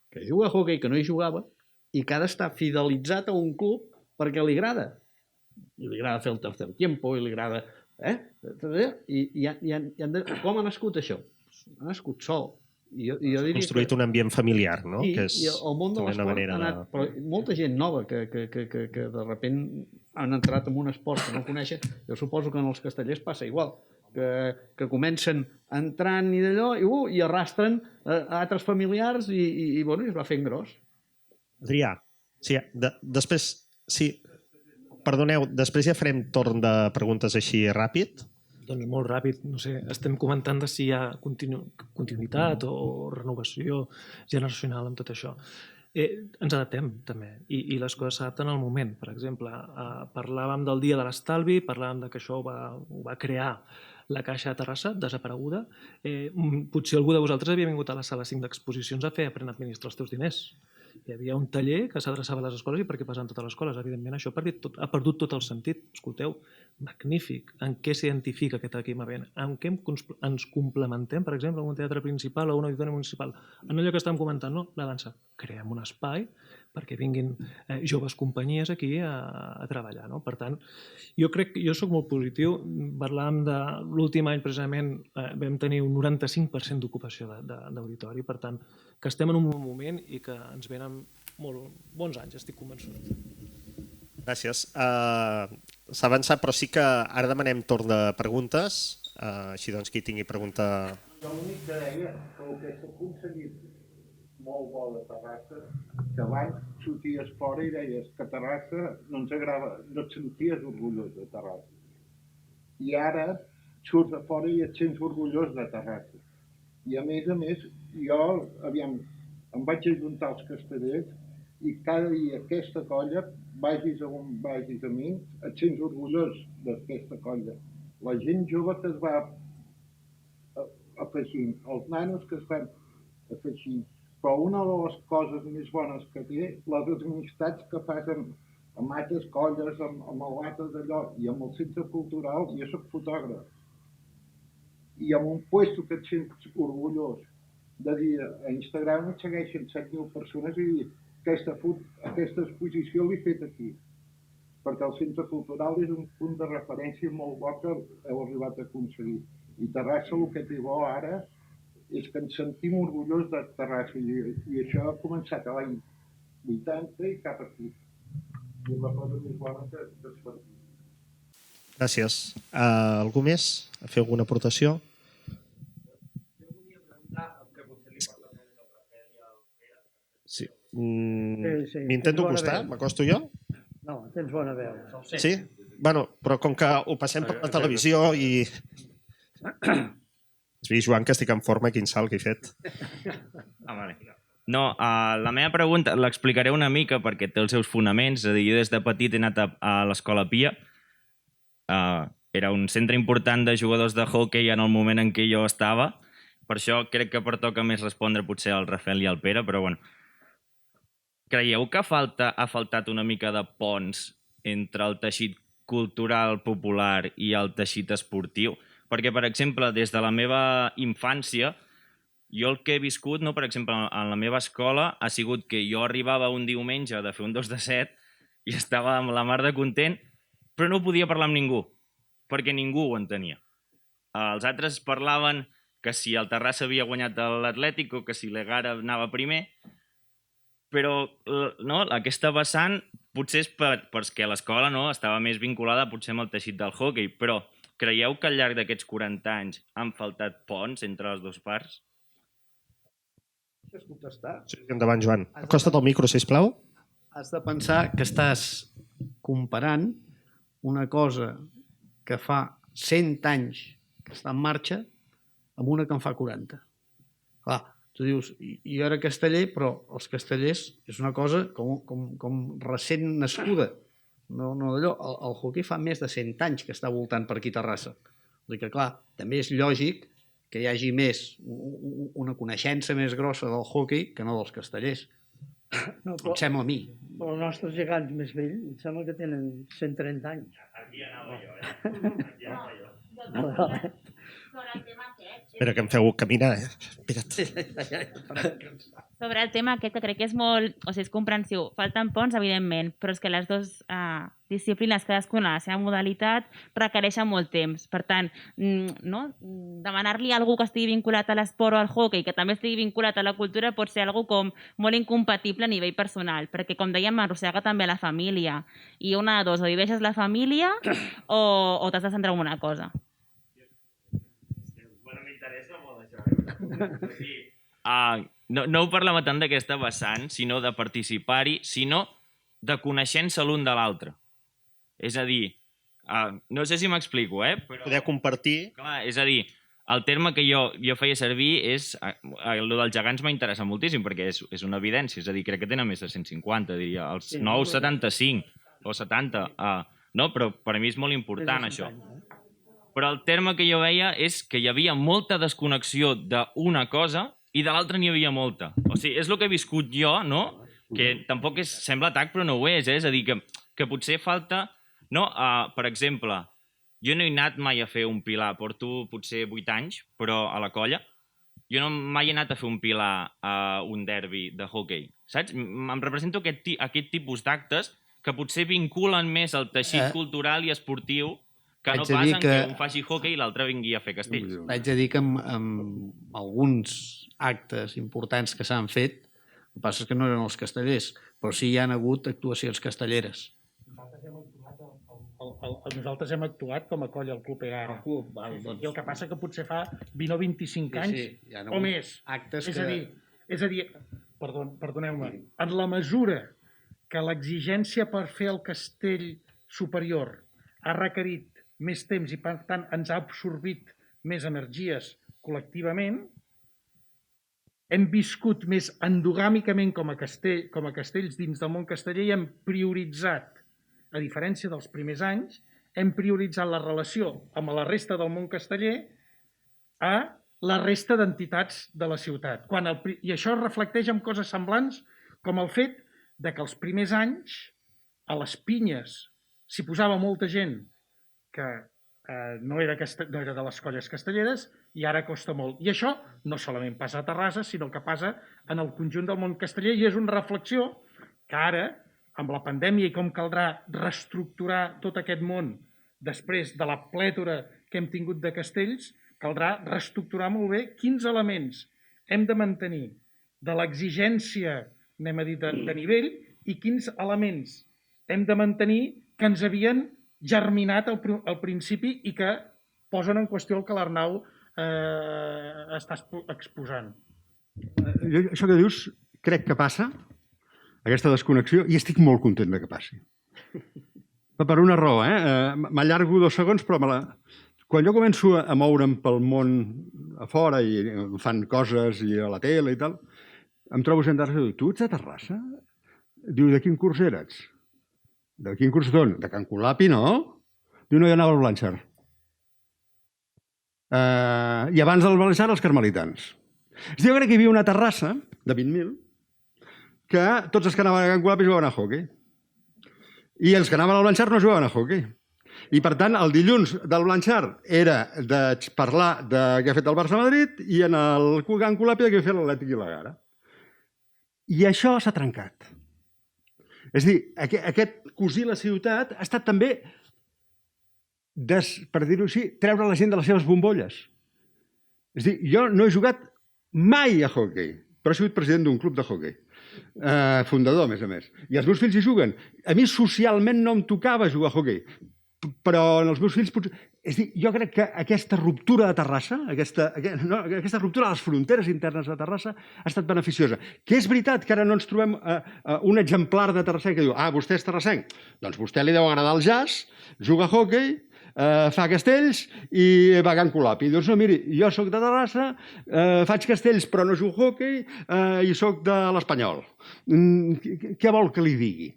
que juga a hoquei, que no hi jugava, i que ha d'estar fidelitzat a un club perquè li agrada. I li agrada fer el tercer tiempo, i li agrada... Com ha nascut això? Ha nascut sol. S'ha construït un ambient familiar, no? I el món de l'esport ha anat... Però molta gent nova que de sobte han entrat en un esport que no coneixen, jo suposo que en els castellers passa igual, que comencen entrant i d'allò i arrastren altres familiars i es va fent gros. Adrià, sí, després... Sí, perdoneu, després ja farem torn de preguntes així ràpid. Doncs molt ràpid, no sé, estem comentant de si hi ha continuïtat o renovació generacional amb tot això. Ens adaptem, també, i les coses s'adapten al moment. Per exemple, parlàvem del Dia de l'Estalvi, parlàvem que això ho va crear la Caixa de Terrassa, desapareguda. Potser algú de vosaltres havia vingut a la sala 5 d'exposicions a fer Aprèn a administrar els teus diners. Hi havia un taller que s'adreçava a les escoles i per què passen totes les escoles. Evidentment, això ha perdut tot el sentit. Escolteu, magnífic. En què s'identifica aquest equipament? En què ens complementem, per exemple, en un teatre principal o un auditori municipal? En allò que estàvem comentant, no? La dansa. Creem un espai perquè vinguin joves companyies aquí a treballar. Per tant, jo soc molt positiu. Parlàvem de l'últim any, precisament, vam tenir un 95% d'ocupació d'auditori. Per tant, que estem en un bon moment i que ens venen molt bons anys, estic convençut. Gràcies. S'ha avançat, però sí que ara demanem torn de preguntes. Així doncs, qui tingui pregunta... Jo l'únic que deia que el que s'ha aconseguit molt bo de Terrassa, que abans sorties fora i deies que Terrassa no ens agrada, no et senties orgullós de Terrassa. I ara surts a fora i et sents orgullós de Terrassa. I a més, jo, em vaig ajuntar als castellers i cada dia aquesta colla, vagis a on vagis a mi, et sents orgullós d'aquesta colla. La gent jove que es va afegint, els nanos que es van afegint. Però una de les coses més bones que té, les amistats que fas amb altres colles, amb altres d'allò, i amb el centre cultural, jo soc fotògraf. I amb un puesto que et sents orgullós de dir, a Instagram et segueixen 7.000 persones i dir, aquesta exposició l'he fet aquí. Perquè el centre cultural és un punt de referència molt bo que heu arribat a aconseguir. I Terrassa el que té bo ara és que ens sentim orgullosos de Terrassa i això ha començat a l'any 80 i cap aquí. I és la cosa més bona que es pot dir. Gràcies. Algú més? A fer alguna aportació? Jo volia preguntar el que potser li porta més al Rafael i al Pere. Sí. M'intento acostar? M'acosto jo? No, tens bona veu. Sí? Bueno, però com que ho passem per la televisió i... Has vist, Joan, que estic en forma, quin salt que he fet. Vale. No, la meva pregunta l'explicaré una mica perquè té els seus fonaments. És a dir, jo des de petit he anat a l'Escola Pia. Era un centre important de jugadors de hoquei en el moment en què jo estava. Per això crec que pertoca més respondre potser al Rafael i al Pere, però bueno. Creieu que ha faltat una mica de ponts entre el teixit cultural popular i el teixit esportiu? Perquè, per exemple, des de la meva infància, jo el que he viscut, per exemple, en la meva escola, ha sigut que jo arribava un diumenge de fer un 2 de 7 i estava amb la mar de content, però no podia parlar amb ningú, perquè ningú ho entenia. Els altres parlaven que si el Terrassa havia guanyat l'Atlètic o que si l'Egara anava primer, però aquesta vessant potser és perquè l'escola estava més vinculada potser amb el teixit del hoquei, però creieu que al llarg d'aquests 40 anys han faltat ponts entre les dues parts? Deixes contestar? Sí, endavant, Joan. Acosta't al micro, sisplau. Has de pensar que estàs comparant una cosa que fa 100 anys que està en marxa amb una que en fa 40. Clar, tu dius, jo era casteller, però els castellers és una cosa com recent nascuda. No d'allò. El hoquei fa més de 100 anys que està voltant per aquí a Terrassa. Vull dir que, clar, també és lògic que hi hagi una coneixença més grossa del hoquei que no dels castellers. Em sembla a mi. Però els nostres gegants més vells, em sembla que tenen 130 anys. Aquí anava jo, Aquí anava jo. Sobre el tema aquest... Espera, que em feu caminar, Espera't. Sobre el tema aquest, que crec que és molt... O sigui, és comprensiu. Falten ponts, evidentment, però és que les dues disciplines, cadascuna a la seva modalitat, requereixen molt temps. Per tant, demanar-li a algú que estigui vinculat a l'esport o al hoquei, que també estigui vinculat a la cultura, pot ser algo com molt incompatible a nivell personal, perquè, com dèiem, arrossega també la família. I una de dos, o divideixes la família o t'has de centrar en una cosa. M'interessa molt això. No ho parlava tant d'aquesta vessant, sinó de participar-hi, sinó de coneixença l'un de l'altre. És a dir, no sé si m'explico, però... Poder compartir... Clar, és a dir, el terme que jo feia servir és... El dels gegants m'interessa moltíssim, perquè és una evidència. És a dir, crec que tenen més de 150, diria. Els nous 75 o 70. No, però per a mi és molt important, això. Però el terme que jo veia és que hi havia molta desconnexió d'una cosa i de l'altra n'hi havia molta. O sigui, és el que he viscut jo, no? Que tampoc sembla atac, però no ho és. És a dir, que potser falta... Per exemple, jo no he anat mai a fer un pilar, porto potser 8 anys, però a la colla. Jo mai he anat a fer un pilar a un derbi de hoquei, saps? Em represento aquest tipus d'actes que potser vinculen més el teixit cultural i esportiu que no passen que un faci hoquei i l'altre vingui a fer castells. Vaig a dir que amb alguns actes importants que s'han fet, el que passa és que no eren els castellers, però sí hi han hagut actuacions castelleres. Nosaltres hem actuat com a colla al Club Egara. I el que passa que potser fa 20 o 25 anys o més. És a dir, perdoneu-me, en la mesura que l'exigència per fer el castell superior ha requerit més temps i, per tant, ens ha absorbit més energies col·lectivament, hem viscut més endogàmicament com a castells dins del món casteller i hem prioritzat, a diferència dels primers anys, hem prioritzat la relació amb la resta del món casteller a la resta d'entitats de la ciutat. I això es reflecteix en coses semblants com el fet de que els primers anys a les pinyes s'hi posava molta gent que no era de les colles castelleres i ara costa molt. I això no solament passa a Terrassa, sinó que passa en el conjunt del món casteller i és una reflexió que ara, amb la pandèmia i com caldrà reestructurar tot aquest món després de la plètora que hem tingut de castells, caldrà reestructurar molt bé quins elements hem de mantenir de l'exigència, anem a dir, de nivell i quins elements hem de mantenir que ens havien germinat al principi i que posen en qüestió el que l'Arnau està exposant. Això que dius crec que passa, aquesta desconnexió, i estic molt content de que passi. Per una raó, m'allargo 2 segons, però quan jo començo a moure'm pel món a fora i em fan coses i a la tele i tal, em trobo gent d'Arrasa i diu, tu ets de Terrassa? Diu, de quin curs eres? De quin curs d'on? De Can Colapi, no? Diu, no, jo anava al Blanchard. I abans del Blanchard, els carmelitans. Jo crec que hi havia una Terrassa de 20.000 que tots els que anaven a Can Colapi jugaven a hoquei. I els que anaven al Blanchard no jugaven a hoquei. I, per tant, el dilluns del Blanchard era de parlar de què ha fet el Barça-Madrid i en el Can Colapi de què ha fet l'Atlètic i la Gara. I això s'ha trencat. És a dir, aquest cosir la ciutat ha estat també, per dir-ho així, treure la gent de les seves bombolles. És a dir, jo no he jugat mai a hoquei, però he sigut president d'un club de hoquei. Fundador, a més. I els meus fills hi juguen. A mi socialment no em tocava jugar a hoquei, però en els meus fills potser... És a dir, jo crec que aquesta ruptura de Terrassa, aquesta ruptura de les fronteres internes de Terrassa ha estat beneficiosa. Que és veritat que ara no ens trobem un exemplar de terrassenc que diu vostè és terrassenc? Doncs vostè li deu agradar el jazz, juga a hoquei, fa castells i va a Can Colapi. Doncs no, miri, jo soc de Terrassa, faig castells però no jugo a hoquei i soc de l'Espanyol. Què vol que li digui?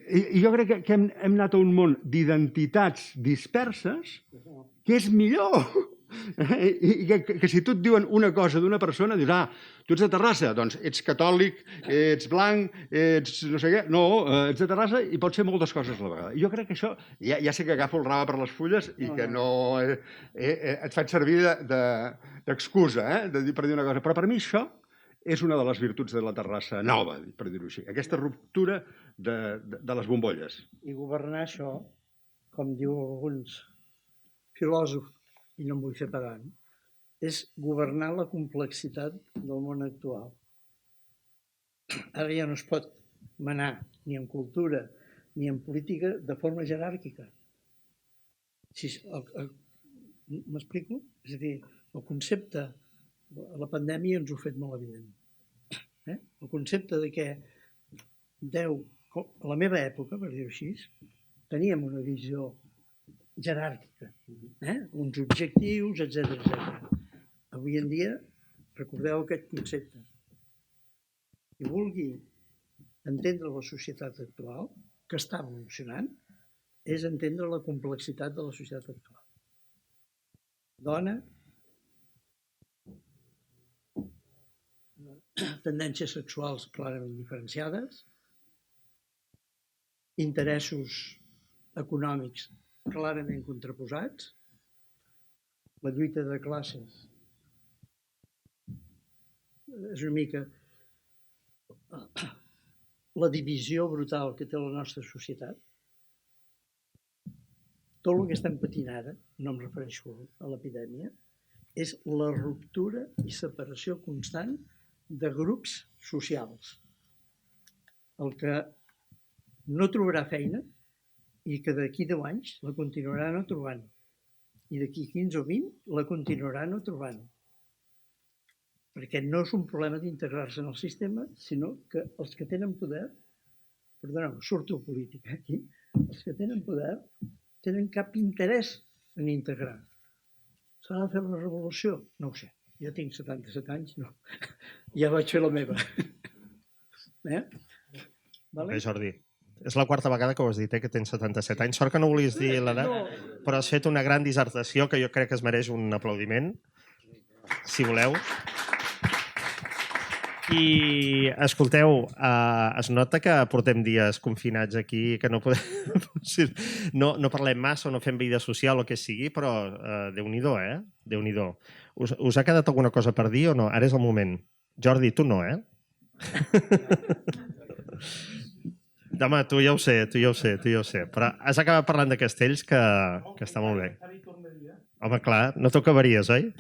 I jo crec que hem anat a un món d'identitats disperses que és millor. I que si tu et diuen una cosa d'una persona, dius, tu ets de Terrassa, doncs ets catòlic, ets blanc, ets no sé què. No, ets de Terrassa i pot ser moltes coses a la vegada. Jo crec que això, ja sé que agafo el rave per les fulles i que no et faig servir d'excusa per dir una cosa, però per mi això és una de les virtuts de la Terrassa nova, per dir-ho així. Aquesta ruptura de les bombolles. I governar això, com diu alguns filòsofs, i no em vull fer pedant, és governar la complexitat del món actual. Ara ja no es pot manar ni en cultura ni en política de forma jeràrquica. M'explico? És a dir, el concepte, la pandèmia ens ho ha fet molt evident. El concepte de que a la meva època, per dir-ho així, teníem una visió jeràrquica, uns objectius, etc. Avui en dia, recordeu aquest concepte. Qui vulgui entendre la societat actual, que està evolucionant, és entendre la complexitat de la societat actual. Dona, tendències sexuals clarament diferenciades, interessos econòmics clarament contraposats, la lluita de classes és una mica la divisió brutal que té la nostra societat. Tot el que estem patint ara, no em refereixo a l'epidèmia, és la ruptura i separació constant de grups socials. El que no trobarà feina i que d'aquí 10 anys la continuarà no trobant. I d'aquí 15 o 20 la continuarà no trobant. Perquè no és un problema d'integrar-se en el sistema, sinó que els que tenen poder, perdoneu, surto política aquí, els que tenen poder tenen cap interès en integrar. S'ha de fer una revolució? No ho sé. Jo tinc 77 anys, no. Ja vaig fer la meva. Bé, Jordi. És la quarta vegada que ho has dit, que tens 77 anys. Sort que no volies dir l'edat, però has fet una gran dissertació que jo crec que es mereix un aplaudiment, si voleu. I, escolteu, es nota que portem dies confinats aquí, que no podem... No parlem massa o no fem vida social o què sigui, però Déu-n'hi-do, Déu-n'hi-do. Us ha quedat alguna cosa per dir o no? Ara és el moment. Jordi, tu no, Home, tu ja ho sé. Però has acabat parlant de castells que està molt bé. Home, clar, no t'ho acabaries, oi?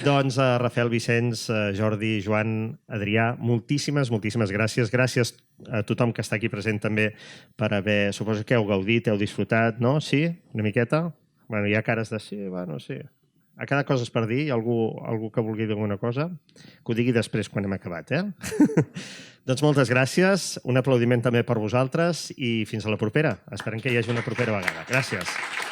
Doncs Rafael, Vicenç, Jordi, Joan, Adrià, moltíssimes gràcies. Gràcies a tothom que està aquí present també per haver... Suposo que heu gaudit, heu disfrutat, no? Sí? Una miqueta? Bueno, hi ha cares de sí, bueno, sí. ha quedat coses per dir? Algú que vulgui dir alguna cosa? Que ho digui després quan hem acabat, Doncs moltes gràcies, un aplaudiment també per vosaltres i fins a la propera. Esperem que hi hagi una propera vegada. Gràcies.